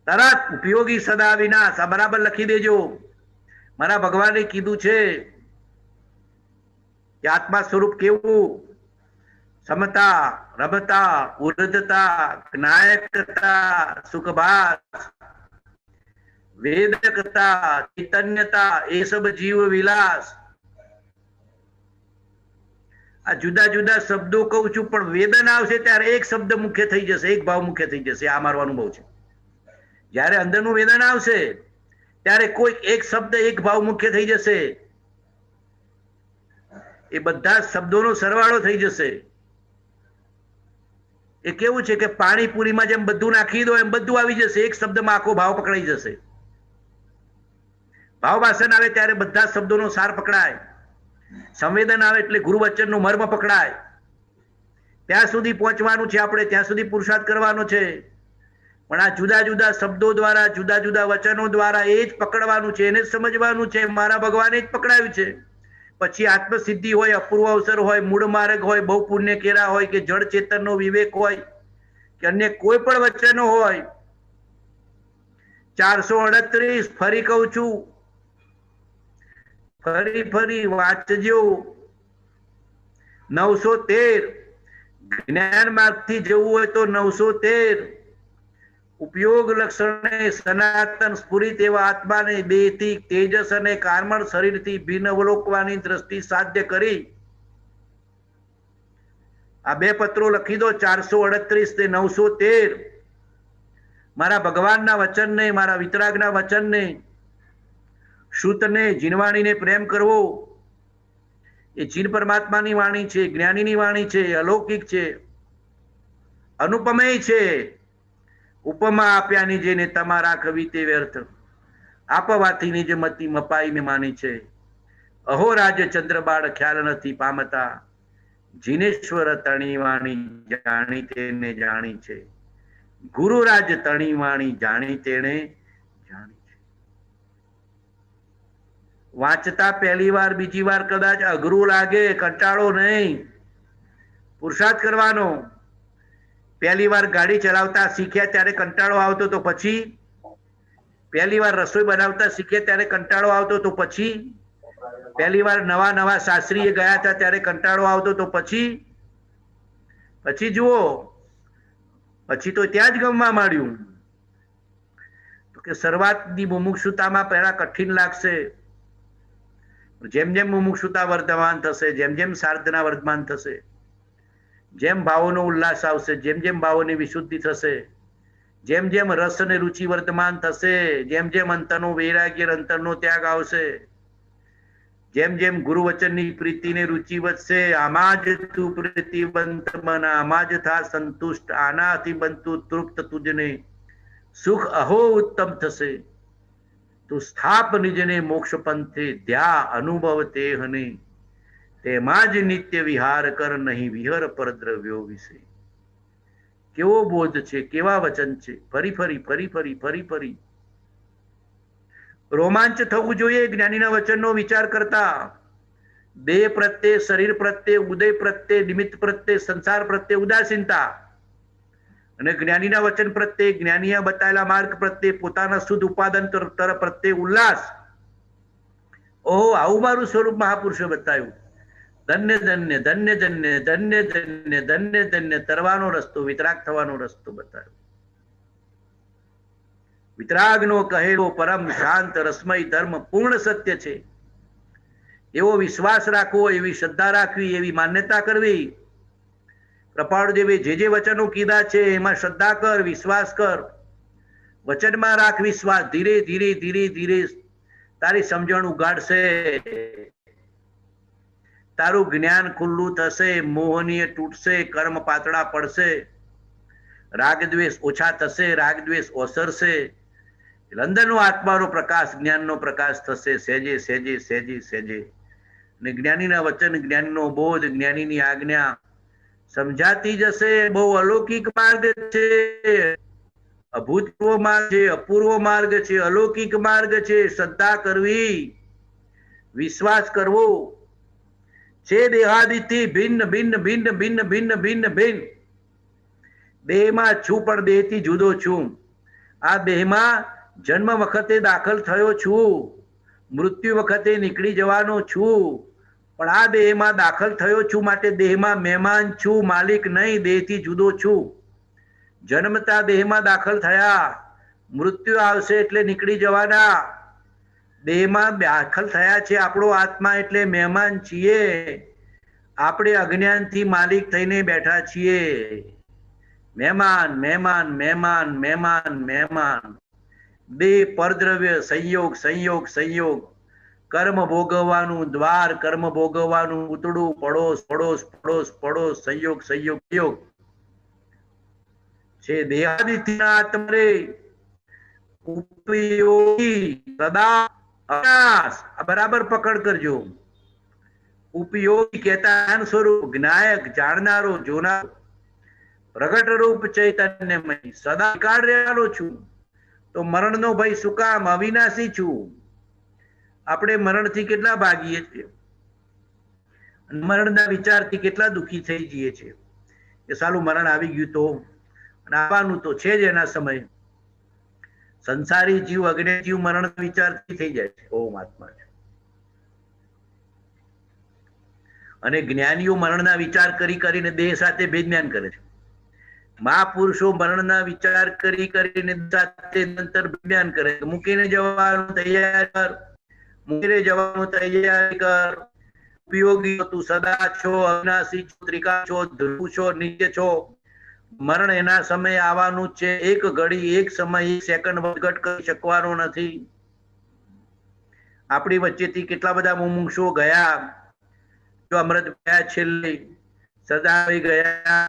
તરત ઉપયોગી સદા વિનાશ. આ બરાબર લખી દેજો. મારા ભગવાને કીધું છે કે આત્મા સ્વરૂપ કેવું? સમતા, રમતા, ઉર્ધતા, જ્ઞાયકતા, સુખભાસ, વેદકતા, ચૈતન્યતા, એ સબ જીવ વિલાસ. આ જુદા જુદા શબ્દો કહું છું, પણ વેદન આવશે ત્યારે એક શબ્દ મુખ્ય થઈ જશે, એક ભાવ મુખ્ય થઈ જશે. આ મારો અનુભવ છે. જ્યારે અંદરનું વેદન આવશે ત્યારે કોઈ એક શબ્દ, એક ભાવ મુખ્ય થઈ જશે. એ બધા શબ્દોનો સરવાળો થઈ જશે. એ કેવું છે કે પાણીપુરીમાં જેમ બધું નાખી દો એમ બધું આવી જશે. એક શબ્દમાં આખો ભાવ પકડાઈ જશે. ભાવ વાસન આવે ત્યારે બધા શબ્દોનો સાર પકડાય. સંવેદન આવે એટલે ગુરુ વચનનો મર્મ પકડાય. ત્યાં સુધી પહોંચવાનું છે આપણે, ત્યાં સુધી પુરુષાર્થ કરવાનો છે. પણ આ જુદા જુદા શબ્દો દ્વારા, જુદા જુદા વચનો દ્વારા એ જ પકડવાનું છે, એને જ સમજવાનું છે. મારા ભગવાને જ પકડાયું છે. પછી આત્મસિદ્ધિ હોય, અપૂર્વ અવસર હોય, મૂળ માર્ગ હોય, બહુ પુણ્ય કેરા હોય, કે જળ ચેતનનો વિવેક હોય, કે અન્ય કોઈ પણ વચનો હોય. 438 ફરી કહું છું, ફરી ફરી વાંચજો. 913 જ્ઞાન માર્ગથી જવું હોય તો 913 ઉપયોગ લક્ષણે સનાતન સ્ફુરિત એવા આત્માને દેહથી, તેજસ અને કાર્મણ શરીરથી ભિન્ન અવલોકવાની દ્રષ્ટિ સાધ્ય કરી. આ 2 પત્રો લખી દો, 438 ને 913. મારા ભગવાનના વચનને, મારા વિતરાગના વચનને, શુદ્ધને, જીનવાણીને પ્રેમ કરવો. એ જીન પરમાત્માની વાણી છે, જ્ઞાનીની વાણી છે, અલૌકિક છે, અનુપમેય છે. ઉપમા આપ્યાની જેને તમારા કવિ તે વ્યર્થ, આપવાથી નિજ મતિ મપાઈ મેં માની છે. અહોરાજ ચંદ્રબાળ ખ્યાલ નથી પામતા, જીનેશ્વર તણી વાણી જાણી તેને જાણી છે. ગુરુરાજ તણી વાણી જાણી તેને જાણી છે. વાંચતા પહેલી વાર, બીજી વાર કદાચ અઘરું લાગે, કંટાળો નહીં. પુરુષાર્થ કરવાનો. પહેલી વાર ગાડી ચલાવતા શીખ્યા ત્યારે કંટાળો આવતો, તો પછી પહેલી વાર રસોઈ બનાવતા શીખે ત્યારે કંટાળો આવતો તો પછી પહેલી વાર નવા નવા સાસરીએ ગયા હતા ત્યારે કંટાળો આવતો તો પછી જુઓ પછી તો ત્યાં જ ગમવા માંડ્યું. તો કે શરૂઆતની મુમુક્ષુતામાં પહેલા કઠિન લાગશે, જેમ જેમ મુમુક્ષુતા વર્ધમાન થશે, જેમ જેમ સાધના વર્ધમાન થશે, જેમ ભાવોનો ઉલ્લાસ આવશે, જેમ જેમ ભાવોની વિશુદ્ધિ થશે, જેમ જેમ રસ અને રુચિ વર્તમાન થશે, જેમ જેમ અંતરનો વૈરાગ્ય અંતરનો ત્યાગ આવશે, જેમ જેમ ગુરુ વચનની પ્રીતિને રુચિ વધશે, આમાં જ તું પ્રીતિવંત બન, આમાં જ થા સંતુષ્ટ, આનાથી બનતું તૃપ્ત તુજને સુખ અહો ઉત્તમ થશે. તું સ્થાપ નિજને મોક્ષ પંથે ધ્યા અનુભવ તે હને, તેમાં જ નિત્ય વિહાર કર, નહીં વિહર પરદ્રવ્યો વિશે. કેવો બોધ છે, કેવા વચન છે! ફરી ફરી રોમાંચ થવું જોઈએ જ્ઞાનીના વચનનો વિચાર કરતા. દેહ પ્રત્યે, શરીર પ્રત્યે, ઉદય પ્રત્યે, નિમિત્ત પ્રત્યે, સંસાર પ્રત્યે ઉદાસીનતા, અને જ્ઞાનીના વચન પ્રત્યે, જ્ઞાનીએ બતાવેલા માર્ગ પ્રત્યે, પોતાના શુદ્ધ ઉપાદન તરફ પ્રત્યે ઉલ્લાસ. ઓહો, આવું મારું સ્વરૂપ મહાપુરુષે બતાવ્યું. ધન્ય ધન્ય ધન્ય ધન્ય ધન્ય ધન્ય ધન્ય ધન્ય તરવાનો રસ્તો, વિતરાગ થવાનો રસ્તો બતાવ્યો. વિતરાગનો કહેલો પરમ શાંત રસમય ધર્મ પૂર્ણ સત્ય છે. એવો વિશ્વાસ રાખવો, એવી શ્રદ્ધા રાખવી, એવી માન્યતા કરવી. કૃપાળુદેવે જે વચનો કીધા છે એમાં શ્રદ્ધા કર, વિશ્વાસ કર. વચનમાં રાખ વિશ્વાસ. ધીરે ધીરે ધીરે ધીરે તારી સમજણ ઉગાડશે, તારું જ્ઞાન ખુલ્લું થશે, મોહનીય તૂટશે, કર્મ પાતળા પડશે, રાગ દ્વેષ ઓછા થશે, રાગ દ્વેષ ઓસરશે. અંદરનો આત્માનો પ્રકાશ, જ્ઞાનનો પ્રકાશ થશે, સહેજે સહેજે સહેજે સહેજે. અને જ્ઞાનીના વચન, જ્ઞાનીનો બોધ, જ્ઞાનીની આજ્ઞા સમજાતી જશે. બહુ અલૌકિક માર્ગ છે, અભૂતપૂર્વ માર્ગ છે, અપૂર્વ માર્ગ છે, અલૌકિક માર્ગ છે. શ્રદ્ધા કરવી, વિશ્વાસ કરવો છે. દેહાદિથી ભિન્ન ભિન્ન ભિન્ન ભિન્ન ભિન્ન ભિન્ન ભિન્ન. દેહમાં છું પણ દેહથી જુદો છું. આ દેહમાં જન્મ વખતે દાખલ થયો છું, મૃત્યુ વખતે નીકળી જવાનો છું, પણ આ દેહમાં દાખલ થયો છું માટે દેહમાં મહેમાન છું, માલિક નહીં. દેહથી જુદો છું. જન્મતા દેહમાં દાખલ થયા, મૃત્યુ આવશે એટલે નીકળી જવાના. દેહમાં દાખલ થયા છે આપણો આત્મા એટલે મહેમાન છીએ. આપણે અજ્ઞાનથી માલિક થઈને બેઠા છીએ. મહેમાન મહેમાન મહેમાન મહેમાન મહેમાન. દેહ પરદ્રવ્ય, સંયોગ સંયોગ સંયોગ, કર્મ ભોગવવાનું દ્વાર, કર્મ ભોગવવાનું પૂતળું, પડોશ પડોશ પડોશ પડોશ, સંયોગ સંયોગ સંયોગ છે. દેહાદિથીના આત્મરે ઉપયોગી સદા અનાસ. બરાબર પકડ કરજો. ઉપયોગી કહેતા જ્ઞાન સ્વરૂપ, જ્ઞાયક, જાણનારો, જોનારો, પ્રગટ રૂપ ચૈતન્યમય, સદા કાળ રહેલો છું. તો મરણનો ભય શું કામ? અવિનાશી છું. આપણે મરણથી કેટલા ભાગીએ છીએ, મરણના વિચારથી કેટલા દુઃખી થઈ જઈએ છીએ કે સાલું મરણ આવી ગયું તો, અને આવવાનું તો છે જ એના સમય. સંસારી જીવ, અગ્નિ જીવ મરણ વિચારથી થઈ જાય છે. ઓમ આત્મા છે. અને જ્ઞાનીઓ મરણના વિચાર કરી કરીને દેહ સાથે ભેદજ્ઞાન કરે છે. મહાપુરુષો મરણના વિચાર કરી કરીને સાથે અંતર જ્ઞાન કરે. મૂકીને જવાનું તૈયાર કર, મૂકીને જવાનું તૈયાર કર. ઉપયોગી તું સદા છો, અવિનાશી છો, ત્રિકાળ છો, ધ્રુવ છો, નિત્ય છો. મરણ એના સમય આવવાનું છે. એક ઘડી, એક સમય, એક સેકન્ડ વધઘટ કરી શકવાનો નથી. આપણી વચ્ચેથી કેટલા બધા મુમુક્ષો ગયા, જો અમૃત ગયા, છેલ્લે સદા ગયા.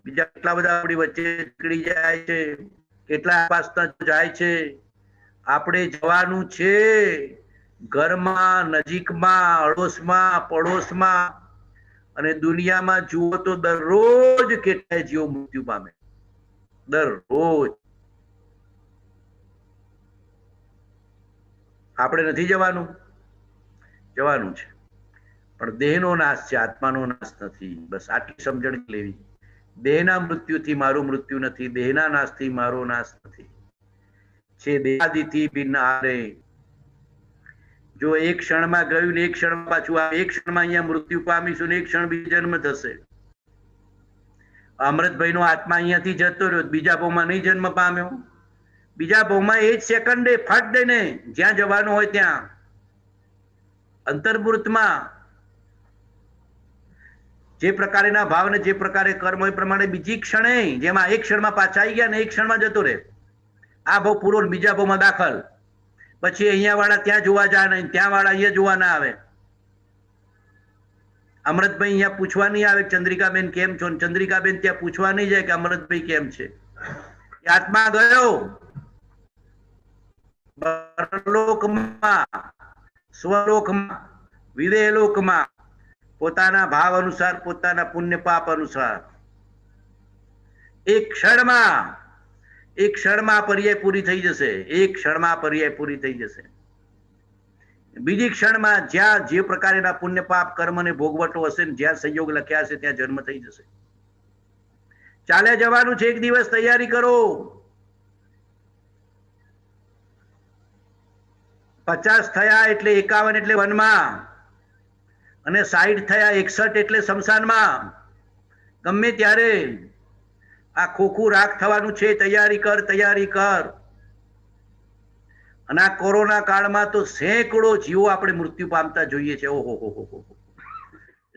બીજા કેટલા બધા આપણી વચ્ચે નીકળી જાય છે, કેટલા આસપાસના જાય છે. આપણે જવાનું છે ઘરમાં, નજીકમાં, અડોશમાં, પડોશમાં. અને દુનિયામાં જુઓ તો દરરોજ કેટલાય જીવો મૃત્યુ પામે, દરરોજ. આપણે નથી જવાનું? જવાનું છે, પણ દેહનો નાશ છે, આત્માનો નાશ નથી. બસ આટલી સમજણ લેવી. દેહના મૃત્યુથી મારું મૃત્યુ નથી, દેહના નાશથી મારો નાશ નથી. છે દેહાદિથી ભિન્ન આરે. જો એક ક્ષણમાં ગયું ને એક ક્ષણમાં પાછું આવે, એક ક્ષણમાં અહીંયા મૃત્યુ પામીશું ને એક ક્ષણ બીજો જન્મ થશે. અમૃતભાઈ નો આત્મા અહીંયાથી જતો રહ્યો, બીજા ભાવમાં નહીં જન્મ પામ્યો. બીજા ભાવમાં એ જ સેકન્ડે ફટ દઈને જ્યાં જવાનું હોય ત્યાં અંતર્મૂર્તમાં જે પ્રકારના ભાવ ને જે પ્રકારે કર્મ હોય પ્રમાણે બીજી ક્ષણે, જેમાં એક ક્ષણમાં પાછા આવી ગયા ને એક ક્ષણમાં જતો રહે. આ ભાવ પૂરો બીજા ભાવમાં દાખલ. પછી અહીંયા વાળા ત્યાં જોવા જાય નહીં, ત્યાં વાળા અહીંયા જોવા ના આવે. અમૃતભાઈ અહીંયા પૂછવા નહીં આવે ચંદ્રિકાબેન કેમ છો, ચંદ્રિકાબેન ત્યાં પૂછવા નહીં જાય કે અમૃતભાઈ કેમ છે. આત્મા ગયો પરલોકમાં, સ્વલોકમાં, વિદેહલોકમાં, પોતાના ભાવ અનુસાર, પોતાના પુણ્ય પાપ અનુસાર એક ક્ષણમાં પર્યાય પૂરી થઈ જશે. એક ક્ષણમાં પર્યાય પૂરી થઈ જશે. બીજી ક્ષણમાં જ્યાં જે પ્રકારના પુણ્ય પાપ કર્મ ને ભોગવટો હશે ને જ્યાં સંયોગ લખ્યા હશે ત્યાં જન્મ થઈ જશે. ચાલ્યા જવાનું છે, એક દિવસ તૈયારી કરો. 50 થયા એટલે 51 એટલે વનમાં, અને 60 થયા 61 એટલે શમશાનમાં. ગમે ત્યારે આ ખોખું રાખ થવાનું છે. તૈયારી કર, તૈયારી કર. અને આ કોરોના કાળમાં તો સેંકડો જીવો આપણે મૃત્યુ પામતા જોઈએ છે. ઓહો હો હો હો.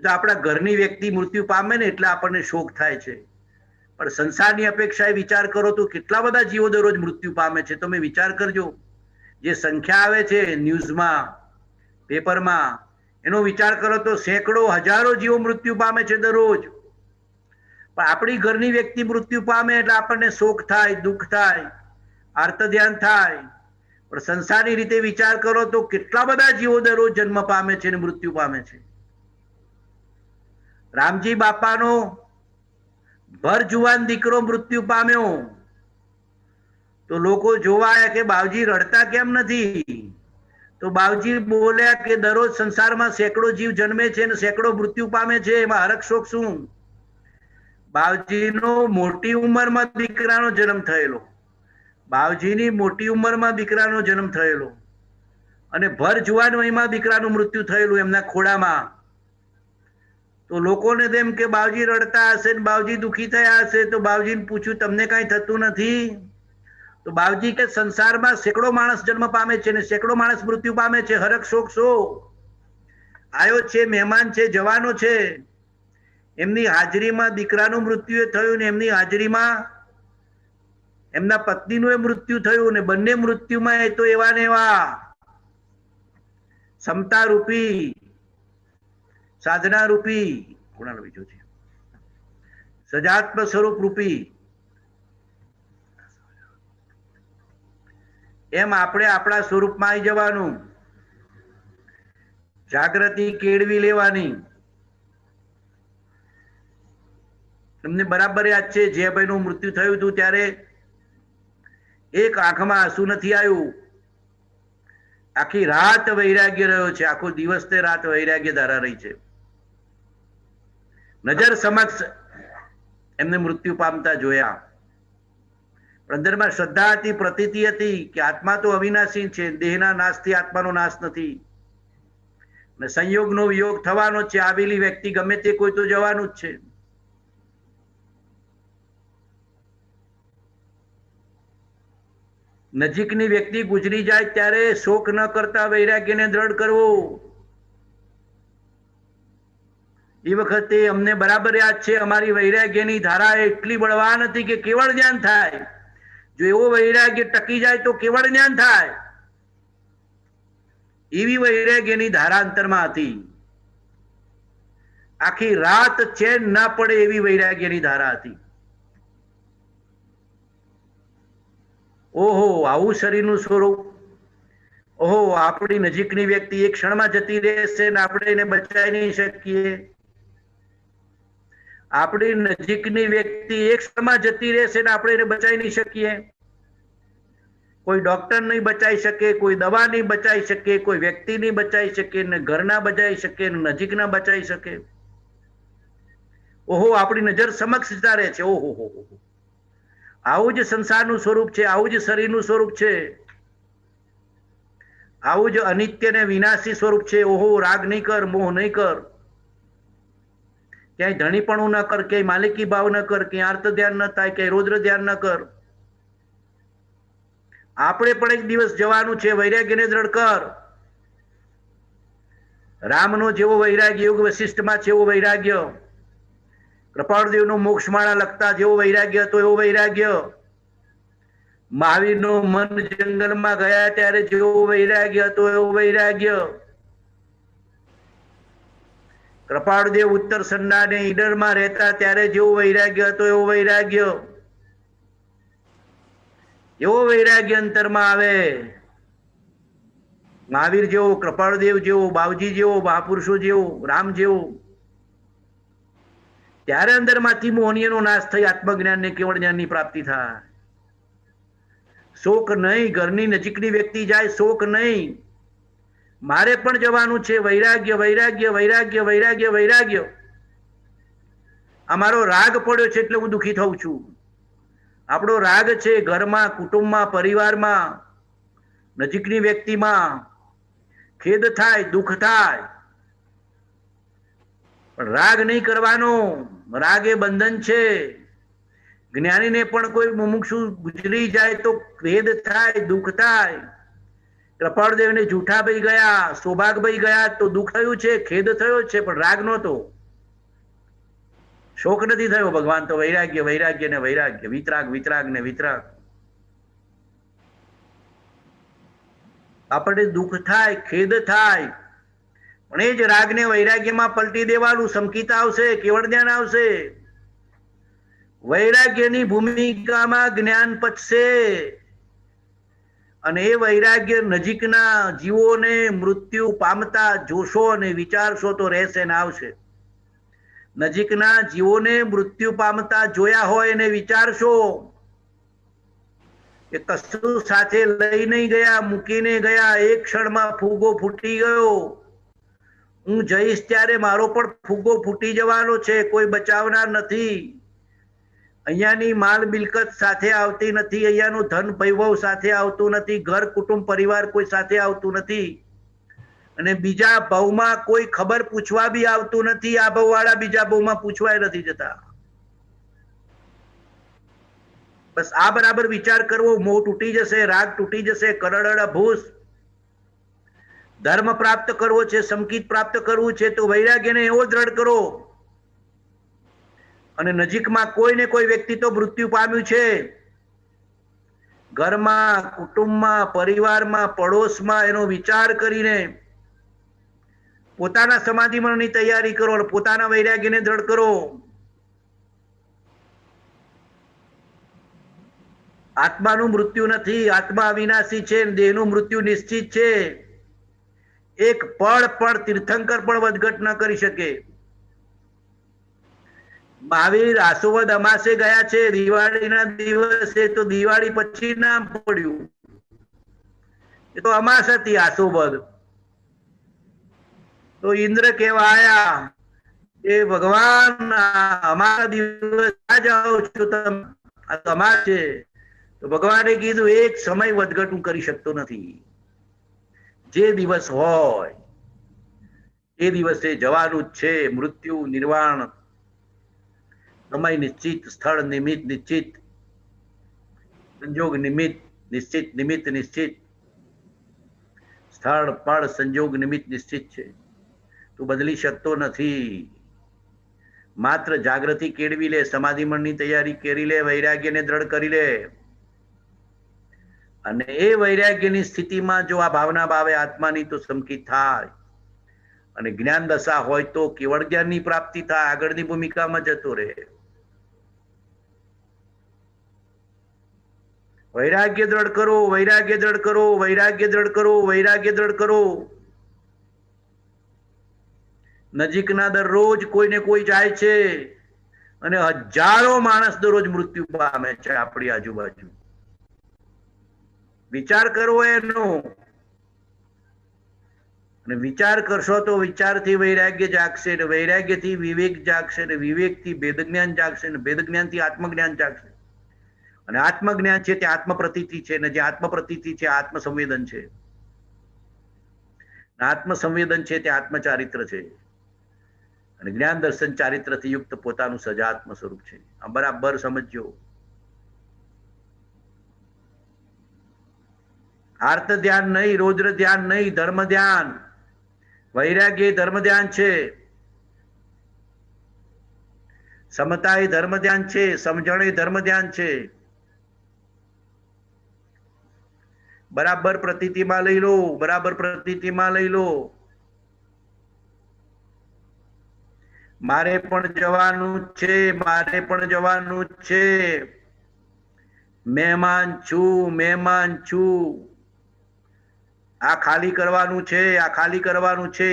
તો આપણા ઘરની વ્યક્તિ મૃત્યુ પામે ને એટલે આપણને શોક થાય છે. પણ સંસારની અપેક્ષાએ વિચાર કરો તો કેટલા બધા જીવો દરરોજ મૃત્યુ પામે છે. તમે વિચાર કરજો. જે સંખ્યા આવે છે ન્યૂઝમાં, પેપરમાં, એનો વિચાર કરો તો સેંકડો હજારો જીવો મૃત્યુ પામે છે દરરોજ. પણ આપણી ઘરની વ્યક્તિ મૃત્યુ પામે એટલે આપણને શોક થાય, દુઃખ થાય, આર્ત ધ્યાન થાય. પણ સંસારની રીતે વિચાર કરો તો કેટલા બધા જીવો દરરોજ જન્મ પામે છે અને મૃત્યુ પામે છે. રામજી બાપાનો ભર જુવાન દીકરો મૃત્યુ પામ્યો તો લોકો જોવા આવ્યા કે બાવજી રડતા કેમ નથી. તો બાવજી બોલ્યા કે દરરોજ સંસારમાં સેંકડો જીવ જન્મે છે અને સેંકડો મૃત્યુ પામે છે, એમાં હરખ શોક શું. બાવજીનો મોટી ઉંમરમાં દીકરાનો જન્મ થયેલો, બાવજીની મોટી ઉંમરમાં દીકરાનો જન્મ થયેલો અને ભર જુવાન વયમાં દીકરાનું મૃત્યુ થયેલું એમના ખોડામાં. તો લોકોને તેમ કે બાવજી રડતા હશે ને બાવજી દુઃખી થયા હશે. તો બાવજીને પૂછ્યું તમને કઈ થતું નથી? તો બાવજી કે સંસારમાં સેંકડો માણસ જન્મ પામે છે ને સેંકડો માણસ મૃત્યુ પામે છે. હરખ શોક શો. આવ્યો છે, મહેમાન છે, જવાનો છે. એમની હાજરીમાં દીકરાનું મૃત્યુ થયું ને એમની હાજરીમાં એમના પત્નીનું મૃત્યુ થયું ને બંને મૃત્યુમાં એ તો એવા ને એવા સમતા રૂપી, સાધના રૂપી, કોણાનો બીજો છે સજાત્મ સ્વરૂપ રૂપી. એમ આપણે આપણા સ્વરૂપમાં આવી જવાનું, જાગૃતિ કેળવી લેવાની. તમને બરાબર યાદ છે જયભાઈનું મૃત્યુ થયું હતું ત્યારે એક આંખમાં આંસુ નથી આવ્યું. આખી રાત વૈરાગ્ય રહ્યો છે, આખો દિવસ તે રાત વૈરાગ્ય ધારા રહી છે. નજર સમક્ષ એમને મૃત્યુ પામતા જોયા. અંદરમાં શ્રદ્ધા હતી, પ્રતીતિ હતી કે આત્મા તો અવિનાશી છે, દેહના નાશથી આત્માનો નાશ નથી અને સંયોગનો વિયોગ થવાનો છે. આવેલી વ્યક્તિ ગમે તે કોઈ તો જવાનું જ છે. નજીકની વ્યક્તિ ગુજરી જાય ત્યારે શોક ન કરતા વૈરાગ્યને દ્રઢ કરવો. એ વખતે અમને બરાબર યાદ છે અમારી વૈરાગ્યની ધારા એટલી બળવાન હતી કે કેવળ જ્ઞાન થાય. જો એવો વૈરાગ્ય ટકી જાય તો કેવળ જ્ઞાન થાય. એવી વૈરાગ્યની ધારા અંતરમાં હતી. આખી રાત ચેન ના પડે એવી વૈરાગ્યની ધારા હતી. ઓહો, આવું શરીરનું સ્વરૂપ. ઓહો, આપણી નજીકની વ્યક્તિ એક ક્ષણમાં જતી રહેશે ને આપણે એને બચાવી નહીં શકીએ. આપણી નજીકની વ્યક્તિ એક ક્ષણમાં જતી રહેશે ને આપણે એને બચાવી નહીં શકીએ. કોઈ ડોક્ટર નહીં બચાવી શકે, કોઈ દવા નહીં બચાવી શકે, કોઈ વ્યક્તિ નહીં બચાવી શકે, ને ઘરના બચાવી શકે, ને નજીકના બચાવી શકે. ઓહો, આપણી નજર સમક્ષ જતા રહે છે. ઓહો હો હો. આવું જ સંસારનું સ્વરૂપ છે, આવું જ શરીરનું સ્વરૂપ છે, આવું જ અનિત્ય ને વિનાશી સ્વરૂપ છે. ઓહો, રાગ નહીં કર, મોહ નહીં કર, ક્યાંય ધણીપણું ન કર, ક્યાંય માલિકી ભાવ ન કર, ક્યાંય આર્ત ધ્યાન ન થાય, ક્યાંય રૌદ્ર ધ્યાન ન કર. આપણે પણ એક દિવસ જવાનું છે. વૈરાગ્યને દ્રઢ કર. રામનો જેવો વૈરાગ્ય યોગ વશિષ્ઠમાં છે એવો વૈરાગ્ય, કૃપાળદેવનો મોક્ષમાળા લખતા જેવો વૈરાગ્ય હતો એવો વૈરાગ્ય, મહાવીરનો મન જંગલમાં ગયા ત્યારે જેવો વૈરાગ્ય હતો એવો વૈરાગ્ય, કૃપાળદેવ ઉત્તર સંડાને ઈડરમાં રહેતા ત્યારે જેવો વૈરાગ્ય હતો એવો વૈરાગ્ય, એવો વૈરાગ્ય અંતરમાં આવે. મહાવીર જેવો, કૃપાળદેવ જેવો, બાવજી જેવો, મહાપુરુષો જેવો, રામ જેવો, ત્યારે અંદરમાંથી મોહનીયનો નાશ થઈ આત્મજ્ઞાન ને કેવળ જ્ઞાનની પ્રાપ્તિ થાય. શોક નહીં. ઘરની નજીકની વ્યક્તિ જાય, શોક નહીં. મારે પણ જવાનું છે. વૈરાગ્ય, વૈરાગ્ય, વૈરાગ્ય, વૈરાગ્ય, વૈરાગ્ય. અમારો રાગ પડ્યો છે એટલે હું દુઃખી થઉં છું. આપણો રાગ છે ઘરમાં, કુટુંબમાં, પરિવારમાં, નજીકની વ્યક્તિમાં. ખેદ થાય, દુઃખ થાય, પણ રાગ નહીં કરવાનો. રાગ એ બંધન છે. જ્ઞાનીને પણ કોઈ મુમુક્ષુ ગુજરી જાય તો ખેદ થાય, દુઃખ થાય. કૃપાળદેવને જૂઠા ભાઈ ગયા, સૌભાગભાઈ ગયા તો દુઃખ થયું છે, ખેદ થયો છે, પણ રાગ નહોતો, શોક નથી થયો. ભગવાન તો વૈરાગ્ય, વૈરાગ્ય ને વૈરાગ્ય, વિતરાગ, વિતરાગ ને વિતરાગ. આપણને દુઃખ થાય, ખેદ થાય, પણ એ જ રાગને વૈરાગ્યમાં પલટી દેવાનું. સંકિત આવશે, કેવળ જ્ઞાન આવશે. વૈરાગ્યની ભૂમિકામાં જ્ઞાન પચશે, અને એ વૈરાગ્ય નજીકના જીવોને મૃત્યુ પામતા જોશો અને વિચારશો તો રહેશે ને આવશે. નજીકના જીવોને મૃત્યુ પામતા જોયા હોય એને વિચારશો કે કશું સાથે લઈ નહીં ગયા, મૂકીને ગયા. એક ક્ષણમાં ફૂગો ફૂટી ગયો. હું જઈશ ત્યારે મારો પણ ફૂગો ફૂટી જવાનો છે, કોઈ બચાવનાર નથી. અહીંયાની માલ મિલકત સાથે આવતી નથી, અહીંયાનું ધન વૈભવ સાથે આવતું નથી, ઘર કુટુંબ પરિવાર કોઈ સાથે આવતું નથી, અને બીજા ભાવમાં કોઈ ખબર પૂછવા બી આવતું નથી. આ ભાવવાળા બીજા ભાવમાં પૂછવાય નથી જતા. બસ આ બરાબર વિચાર કરવો. મોહ તૂટી જશે, રાગ તૂટી જશે, કરડ ભૂસ. ધર્મ પ્રાપ્ત કરવો છે, સંકિત પ્રાપ્ત કરવું છે તો વૈરાગ્યને એવો દ્રઢ કરો. અને નજીકમાં કોઈ ને કોઈ વ્યક્તિ તો મૃત્યુ પામ્યું છે. ઘરમાં, કુટુંબમાં, પરિવારમાં, પડોશમાં એનો વિચાર કરીને પોતાના સમાધિમણની તૈયારી કરો અને પોતાના વૈરાગ્યને દ્રઢ કરો. આત્માનું મૃત્યુ નથી, આત્મા અવિનાશી છે, દેહનું મૃત્યુ નિશ્ચિત છે. એક પળ પણ તીર્થંકર પણ વધઘટ ન કરી શકે. મહાવીર આસોવદ અમાસે ગયા છે, દિવાળીના દિવસે, તો દિવાળી પછી નામ પડ્યું. એ તો અમાસ હતી આસોવદ. તો ઇન્દ્ર કેવા આયા એ ભગવાન અમારા દિવસ આ જાઓ છો તમે, આ તો અમાસ છે. તો ભગવાને કીધું એક સમય વધઘટ હું કરી શકતો નથી. જે દિવસ હોય એ દિવસે જવાનું જ છે. મૃત્યુ, નિર્વાણ, સમય નિશ્ચિત, સ્થળ નિમિત્ત નિશ્ચિત, સંજોગ નિમિત્ત નિશ્ચિત, નિમિત્ત નિશ્ચિત, સ્થળ પળ સંજોગ નિમિત્ત નિશ્ચિત છે. તું બદલી શકતો નથી. માત્ર જાગૃતિ કેળવી લે, સમાધિમણની તૈયારી કરી લે, વૈરાગ્યને દ્રઢ કરી લે. અને એ વૈરાગ્યની સ્થિતિમાં જો આ ભાવના ભાવે આત્માની તો સંકિત થાય, અને જ્ઞાન દશા હોય તો કેવળ જ્ઞાનની પ્રાપ્તિ થાય. આગળની ભૂમિકામાં જતો રહે. વૈરાગ્ય દ્રઢ કરો, વૈરાગ્ય દ્રઢ કરો, વૈરાગ્ય દ્રઢ કરો, વૈરાગ્ય દ્રઢ કરો. નજીકના દરરોજ કોઈને કોઈ જાય છે, અને હજારો માણસ દરરોજ મૃત્યુ પામે છે આપણી આજુબાજુ. વિચાર કરવો એનો, અને વિચાર કરશો તો વિચારથી વૈરાગ્ય જાગશે, ને વૈરાગ્યથી વિવેક જાગશે, ને વિવેકથી ભેદ જ્ઞાન જાગશે, ને ભેદ જ્ઞાનથી આત્મજ્ઞાન જાગશે. અને આત્મજ્ઞાન છે તે આત્મપ્રતીતિ છે, અને જે આત્મપ્રતીતિ છે આત્મસંવેદન છે, આત્મસંવેદન છે તે આત્મચારિત્ર છે, અને જ્ઞાન દર્શન ચારિત્રથી યુક્ત પોતાનું સજાત્મ સ્વરૂપ છે. આ બરાબર સમજજો. આર્ત ધ્યાન નહીં, રૌદ્ર ધ્યાન નહીં, ધર્મ ધ્યાન. વૈરાગ્ય ધર્મ ધ્યાન છે, સમતા એ ધર્મ ધ્યાન છે, સમજણ એ ધર્મ ધ્યાન છે. બરાબર પ્રતીતિમાં લઈ લો, બરાબર પ્રતીતિમાં લઈ લો. મારે પણ જવાનું છે, મારે પણ જવાનું છે. મહેમાન છું, મહેમાન છું. આ ખાલી કરવાનું છે, આ ખાલી કરવાનું છે.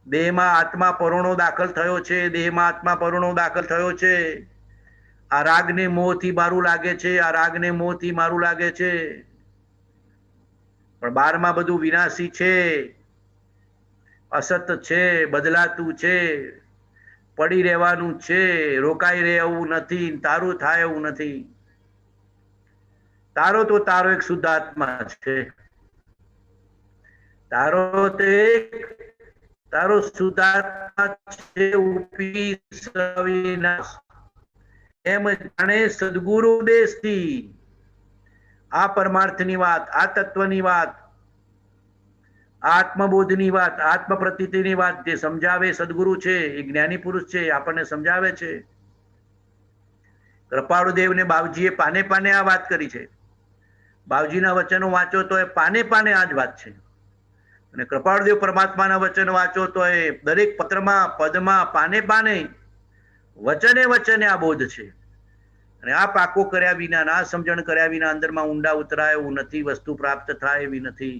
દેહમાં આત્મા પરોણો દાખલ થયો છે, દેહમાં આત્મા પરોણો દાખલ થયો છે. આ રાગને મોહથી મારું લાગે છે, આ રાગને મોહથી મારું લાગે છે. પણ બહારમાં બધું વિનાશી છે, અસત છે, બદલાતું છે, પડી રહેવાનું છે, રોકાઈ રહે એવું નથી, તારું થાય એવું નથી. તારો તો તારો એક શુદ્ધ આત્મા છે, તારો તે તારો શુદ્ધ આત્મા છે, ઉપી સવિનાશ. એમ જાણે સદગુરુ ઉપદેશથી આ પરમાર્થની વાત, આ તત્વની વાત, આત્મબોધની વાત, આત્મપ્રતીતિની વાત જે સમજાવે સદગુરુ છે, એ જ્ઞાની પુરુષ છે, આપણને સમજાવે છે. કૃપાળુદેવને બાવજીએ પાને પાને આ વાત કરી છે. બાવજીના વચનો વાંચો તો એ પાને પાને આ જ વાત છે, અને કૃપાળુદેવ પરમાત્માના વચન વાંચો તો એ દરેક પત્રમાં, પદમાં, પાને પાને, વચને વચને આ બોધ છે. અને આ પાકો કર્યા વિના, આ સમજણ કર્યા વિના અંદરમાં ઊંડા ઉતરાય એવું નથી, વસ્તુ પ્રાપ્ત થાય એવી નથી.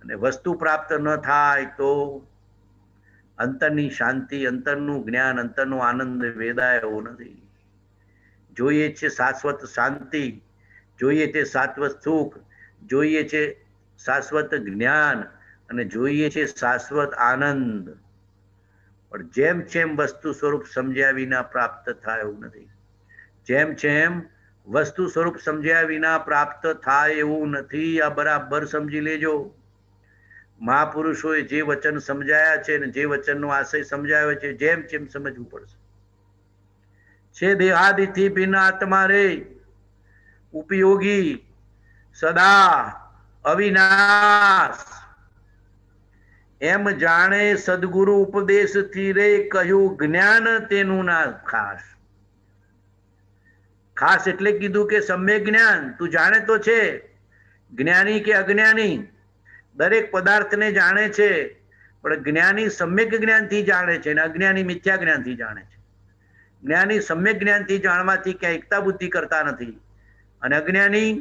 અને વસ્તુ પ્રાપ્ત ન થાય તો અંતરની શાંતિ, અંતરનું જ્ઞાન, અંતરનો આનંદ વેદાય એવો નથી. જોઈએ છે શાશ્વત શાંતિ, જોઈએ છે શાશ્વત સુખ, જોઈએ છે શાશ્વત જ્ઞાન, અને જોઈએ છે શાશ્વત આનંદ. પણ જેમ જેમ વસ્તુ સ્વરૂપ સમજ્યા વિના પ્રાપ્ત થાય એવું નથી. જેમ જેમ વસ્તુ સ્વરૂપ સમજ્યા વિના પ્રાપ્ત થાય એવું નથી. આ બરાબર સમજી લેજો. મહાપુરુષોએ જે વચન સમજાયા છે ને જે વચનનો આશય સમજાયો છે, જેમ જેમ સમજવું પડશે. છે દેહાદિથી ભિન્ન આત્મા રે, ઉપયોગી સદા અવિનાશ. એમ જાણે સદગુરુ ઉપદેશથી રે, કહ્યું જ્ઞાન તેનું ના ખાસ. ખાસ એટલે કીધું કે સમ્યક જ્ઞાન. તું જાણે તો છે, જ્ઞાની કે અજ્ઞાની દરેક પદાર્થને જાણે છે, પણ જ્ઞાની સમ્યક જ્ઞાનથી જાણે છે, અને અજ્ઞાની મિથ્યા જ્ઞાનથી જાણે છે. જ્ઞાની સમ્યક જ્ઞાનથી જાણવાથી ક્યાંય એકતા બુદ્ધિ કરતા નથી, અને અજ્ઞાની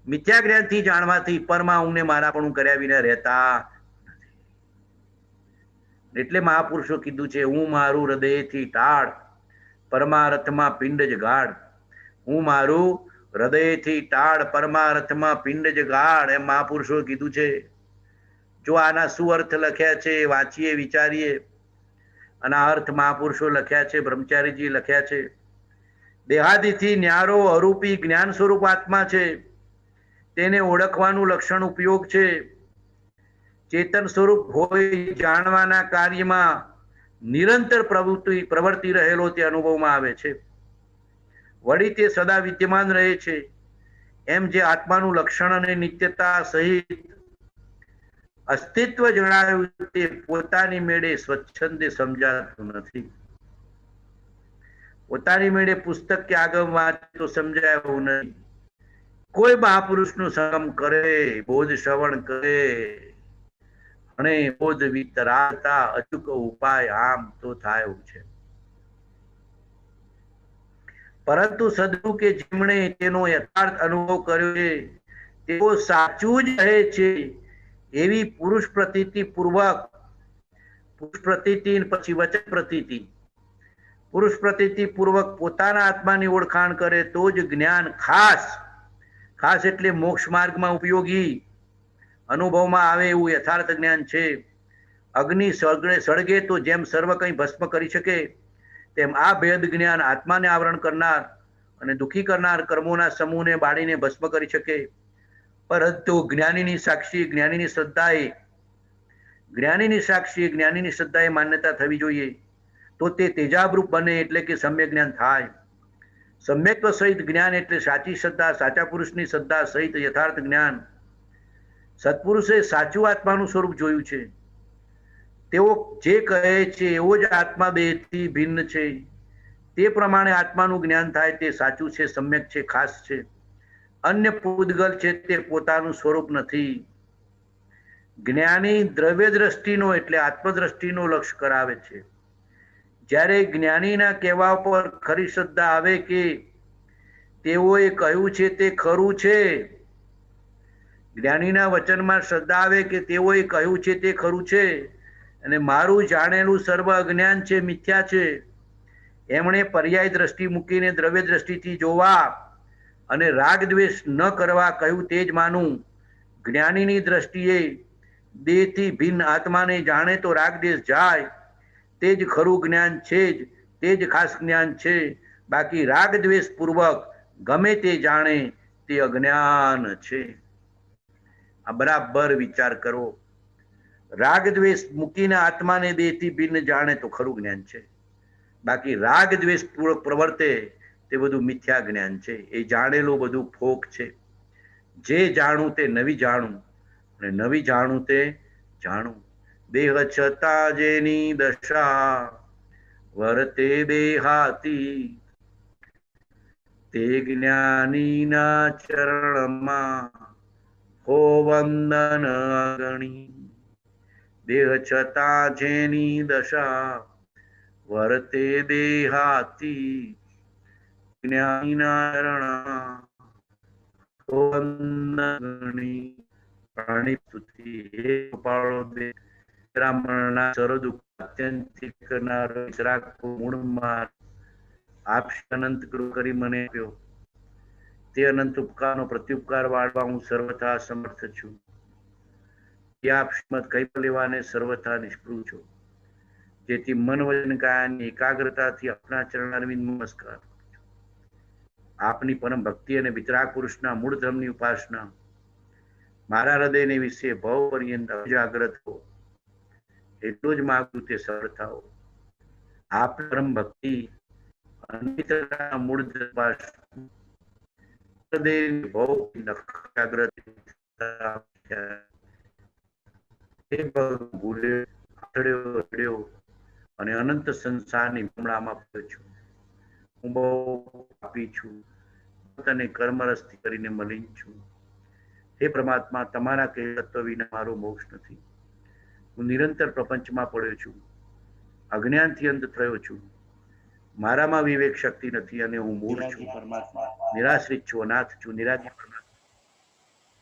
મિથ્યા જ્ઞાનથી જાણવાથી પરમાં ઊંઘને મારાપણું કર્યા વિના રહેતા નથી. એટલે મહાપુરુષો કીધું છે, હું મારું હૃદયથી ટાળ, પરમાર્થમાં પિંડ જ ગાઢ. હું મારું હૃદયથી ટાળ, પરમાર્થમાં પિંડ જ ગાઢ. એમ મહાપુરુષો કીધું છે. જો આના શું અર્થ લખ્યા છે વાંચીએ, વિચારીએ. અને આ અર્થ મહાપુરુષો લખ્યા છે, બ્રહ્મચારીજી લખ્યા છે. દેહાદિથી ન્યારો અરૂપી જ્ઞાન સ્વરૂપ આત્મા છે, તેને ઓળખવાનું લક્ષણ ઉપયોગ છે. ચેતન સ્વરૂપ હોય જાણવાના કાર્યમાં નિરંતર પ્રવૃત્તિ રહેલો તે અનુભવમાં આવે છે. વળી તે સદા વિદ્યમાન રહે છે. એમ જે આત્માનું લક્ષણ અને નિત્યતા સહિત અસ્તિત્વ જણાવ્યું તે પોતાની મેળે સ્વચ્છંદે સમજાતું નથી. પોતાની મેળે પુસ્તક કે આગમ વાંચે તો સમજાય એવું નહીં. કોઈ મહાપુરુષનું સંગમ કરે, બોધ શ્રવણ કરે, અને બોધ વિતરાતા અચૂક ઉપાય આમ તો થાય એવું છે. પરંતુ સદગુરુ કે જેમણે તેનો યથાર્થ અનુભવ કર્યો છે, તેઓ સાચું જ રહે છે એવી પુરુષ પ્રતીતિ પૂર્વક, પુરુષ પ્રતીતિ પછી વચન પ્રતીતિ, પુરુષ પ્રતીતિ પૂર્વક પોતાના આત્માની ઓળખાણ કરે તો જ જ્ઞાન ખાસ, ખાસ એટલે મોક્ષ માર્ગમાં ઉપયોગી, અનુભવમાં આવે એવું યથાર્થ જ્ઞાન છે. અગ્નિ સળગે તો જેમ સર્વ કંઈ ભસ્મ કરી શકે, તેમ આ ભેદ જ્ઞાન આત્માને આવરણ કરનાર અને દુઃખી કરનાર કર્મોના સમૂહને બાળીને ભસ્મ કરી શકે, પરંતુ જ્ઞાનીની સાક્ષી જ્ઞાનીની શ્રદ્ધાએ માન્યતા થવી જોઈએ, તો તે તેજાબરૂપ બને, એટલે કે સમ્યક જ્ઞાન થાય. સમ્યક્ત્વ સહિત જ્ઞાન એટલે સાચી શ્રદ્ધા, સાચા પુરુષની શ્રદ્ધા સહિત યથાર્થ જ્ઞાન. સત્પુરુષે સાચું આત્માનું સ્વરૂપ જોયું છે. તેઓ જે કહે છે એવો જ આત્મા બેથી ભિન્ન છે, તે પ્રમાણે આત્માનું જ્ઞાન થાય. તે સાચું છે, સમ્યક છે, ખાસ છે. અન્ય પૂદગલ છે તે પોતાનું સ્વરૂપ નથી. જ્ઞાની દ્રવ્ય દ્રષ્ટિનો એટલે આત્મદ્રષ્ટિનો લક્ષ્ય કરાવે છે. જ્યારે જ્ઞાનીના કહેવા પર ખરી શ્રદ્ધા આવે કે તેઓએ કહ્યું છે તે ખરું છે, જ્ઞાનીના વચનમાં શ્રદ્ધા આવે કે તેઓએ કહ્યું છે તે ખરું છે, અને મારું જાણેલું સર્વ અજ્ઞાન છે, મિથ્યા છે, એમણે પર્યાય દ્રષ્ટિ મૂકીને દ્રવ્ય દ્રષ્ટિથી જોવા અને રાગ દ્વેષ ન કરવા કહ્યું તે જ માનું. જ્ઞાનીની દ્રષ્ટિએ દેહથી ભિન્ન આત્માને જાણે તો રાગ દ્વેષ જાય. તે જ ખરું જ્ઞાન છે, તે જ ખાસ જ્ઞાન છે. બાકી રાગ દ્વેષ પૂર્વક ગમે તે જાણે તે અજ્ઞાન છે. આ બરાબર વિચાર કરો. રાગ દ્વેષ મૂકીને આત્માને દેહથી ભિન્ન જાણે તો ખરું જ્ઞાન છે. બાકી રાગ દ્વેષ પૂર્વક પ્રવર્તે તે બધું મિથ્યા જ્ઞાન છે. એ જાણેલું બધું ફોક છે. જે જાણું તે નવી જાણું, અને નવી જાણું તે જાણું. દેહ છતાં જેની દશા વર્તે દેહાતી, તે જ્ઞાનીના ચરણમાં હો વંદન અગણી. દેહ છતાં જેની દશા વર્તે દેહાતી, જ્ઞાનીના ચરણમાં હો વંદન અગણી. પ્રાણી સ્તુતિ હે કૃપાળો દે, બ્રાહ્મણના સર્વદુઃખ અત્યંતિક કરનાર મૂળમાં આપ અનંત કૃપા કરી મને આપ્યો. તે અનંત ઉપકારનો પ્રત્યુપકાર વાળવા હું સર્વથા સમર્થ છું. તે આપ શ્રીમદ કઈ લેવાને સર્વથા નિષ્પૃહ છો. જેથી મન વચન કાયાની એકાગ્રતાથી આપના ચરણારવિંદ નમસ્કાર. આપની પરમ ભક્તિ અને વિતરાગ પુરુષના મૂળ ધર્મની ઉપાસના મારા હૃદયને વિશે ભવ પર્યંત જાગ્રત હો. એટલું જ માગું તે સફળ થાઓ. આપ પરમ ભક્તિ અને મૂળ અને અનંત સંસારની ભ્રમણામાં પડ્યો છું. હું બહુ પાપી છું અને કર્મરસથી કરીને મલિન છું. હે પરમાત્મા, તમારા કહે તત્વ વિના મારો મોક્ષ નથી. હું નિરંતર પ્રપંચમાં પડ્યો છું, અજ્ઞાનથી અંત થયો છું. મારામાં વિવેક શક્તિ નથી અને હું મૂળ છું. નિરાશ્રિત છું, અનાથ છું, નિરાજી.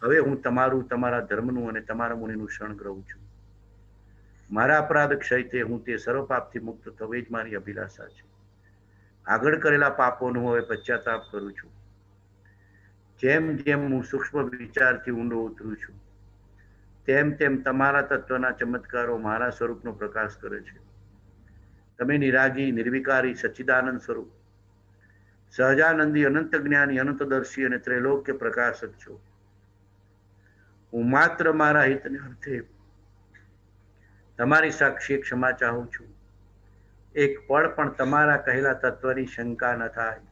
હવે હું તમારું, તમારા ધર્મનું અને તમારા મુનિનું શરણ ગ્રહું છું. મારા અપરાધ ક્ષય તે હું તે સર્વ પાપથી મુક્ત થવે જ મારી અભિલાષા છે. આગળ કરેલા પાપોનો હવે પશ્ચાતાપ કરું છું. જેમ જેમ હું સૂક્ષ્મ વિચારથી ઊંડો ઉતરું છું, તેમ તેમ તમારા તત્વના ચમત્કારો મારા સ્વરૂપનો પ્રકાશ કરે છે. તમે નિરાગી, નિર્વિકારી, સચ્ચિદાનંદ સ્વરૂપ, સહજાનંદી, અનંત જ્ઞાની, અનંતદર્શી અને ત્રૈલોક્ય પ્રકાશક છો. હું માત્ર મારા હિતને અર્થે તમારી સાક્ષી ક્ષમા ચાહું છું. એક પળ પણ તમારા કહેલા તત્વની શંકા ન થાય.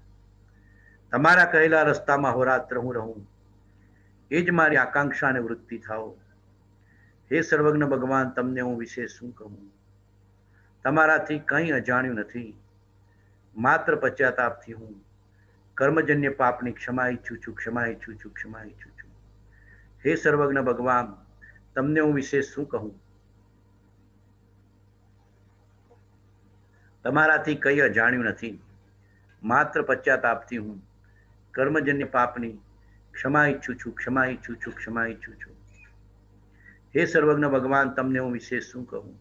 તમારા કહેલા રસ્તામાં હોરાત્ર હું રહું, એ જ મારી આકાંક્ષા અને વૃત્તિ થાઓ. હે સર્વજ્ઞ ભગવાન, તમને હું વિશે શું કહું? તમારાથી કંઈ અજાણ્યું નથી. માત્ર પશ્ચાતાપથી હું કર્મજન્ય પાપની ક્ષમા ઈચ્છું છું, ક્ષમા ઈચ્છું છું, ક્ષમા ઈચ્છું છું. હે સર્વજ્ઞ ભગવાન, તમને હું વિશે શું કહું? તમારાથી કંઈ અજાણ્યું નથી. માત્ર પશ્ચાતાપથી હું કર્મજન્ય પાપની ક્ષમા ઈચ્છું છું, ક્ષમા ઈચ્છું છું, ક્ષમા ઈચ્છું છું. હે સર્વજ્ઞ ભગવાન, તમને હું વિશે શું કહું?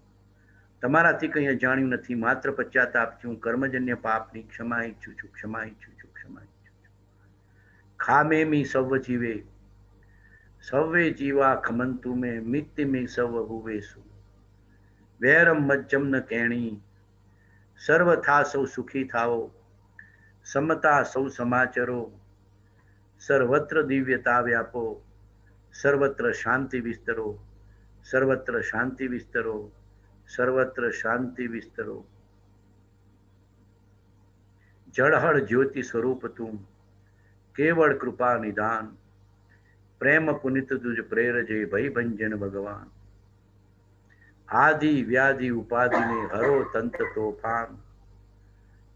તમારાથી કંઈ અજાણ્યું નથી. માત્ર પશ્ચાતાપથી હું કર્મજન્ય પાપની ક્ષમા ઈચ્છું છું, ક્ષમા ઈચ્છું છું, ક્ષમા ઈચ્છું છું. ખામે મી સૌ જીવે, સૌવે જીવા ખમંતુ મે, મિત્ય મે સૌ હુવેસુ. વેરમ મજ્જમ ન કેણી, સર્વ થા સૌ સુખી થાઓ. સમતા સૌ સમાચરો, સર્વત્ર દિવ્યતા વ્યાપો, સર્વત્ર શાંતિ વિસ્તરો, સર્વત્ર શાંતિ વિસ્તરો, સર્વત્ર શાંતિ વિસ્તરો. જળહળ જ્યોતિ સ્વરૂપ તું, કેવળ કૃપા નિદાન, પ્રેમ પુનિત તુજ પ્રેરજે ભય ભંજન ભગવાન. આદિ વ્યાધિ ઉપાધિને હરો તંત તોફાન,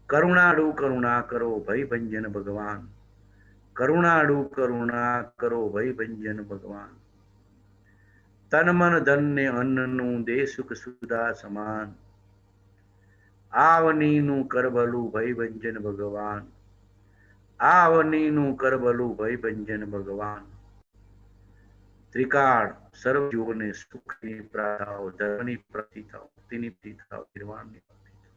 કરુણાળુ કરુણા કરો ભય ભંજન ભગવાન. કરુણાળુ કરુણા કરો ભય ભંજન ભગવાન. તન મન ધન ને અન્નનું દે સુખ સુધા સમાન, આવનીનું કરભલું ભય ભંજન ભગવાન. આવનીનું કરભલું ભય ભંજન ભગવાન. ત્રિકાળ સર્વ જીવોને સુખની પ્રાપ્તિ, ધર્મની પ્રાપ્તિ થાવ, મુક્તિની પ્રાપ્તિ થાવ, નિર્વાણની પ્રાપ્તિ થાવ.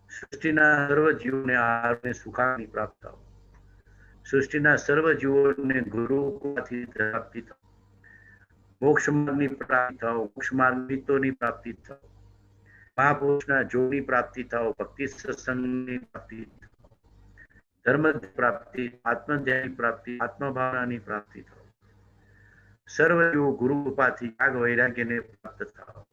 સૃષ્ટિના સર્વ જીવોને આહારને સુખાની પ્રાપ્ત થાવ. સૃષ્ટિના સર્વ જીવોને ગુરુથી પ્રાપ્તિ થાવ. મોક્ષ માર્ગની પ્રાપ્તિ થાવ, મોક્ષ માર્ગની પ્રાપ્તિ થાવ. મહાપુરુષના જોગની પ્રાપ્તિ થાવ, ભક્તિ સત્સંગની પ્રાપ્તિ થાવ. ધર્મ પ્રાપ્તિ, આત્મધ્યાનની પ્રાપ્તિ, આત્મભાવનાની પ્રાપ્તિ થાવ. સર્વ જીવો ગુરુ કૃપાથી ત્યાગ વૈરાગ્યને પ્રાપ્ત થાવ.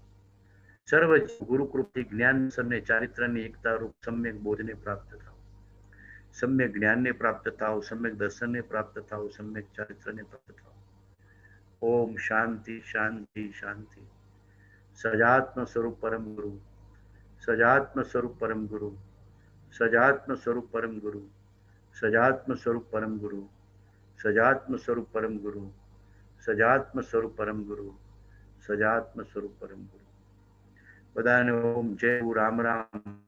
સર્વ ગુરુ કૃપાથી જ્ઞાન સમને ચારિત્રની એકતા રૂપ સમ્યક બોધને પ્રાપ્ત થાવ. સમ્યક જ્ઞાનને પ્રાપ્ત થાવ, સમ્યક દર્શનને પ્રાપ્ત થાવ, સમ્યક ચારિત્રને પ્રાપ્ત થાવ. ઓમ શાંતિ શાંતિ શાંતિ. સજાત્મ સ્વરૂપ પરમ ગુરુ, સજાત્મ સ્વરૂપ પરમ ગુરુ, સજાત્મ સ્વરૂપ પરમ ગુરુ, સજાત્મ સ્વરૂપ પરમ ગુરુ, સજાત્મ સ્વરૂપ પરમ ગુરુ, સજાત્મ સ્વરૂપ પરમ ગુરુ, સજાત્મ સ્વરૂપ પરમ ગુરુ. બધાને ઓમ જય રામ રામ.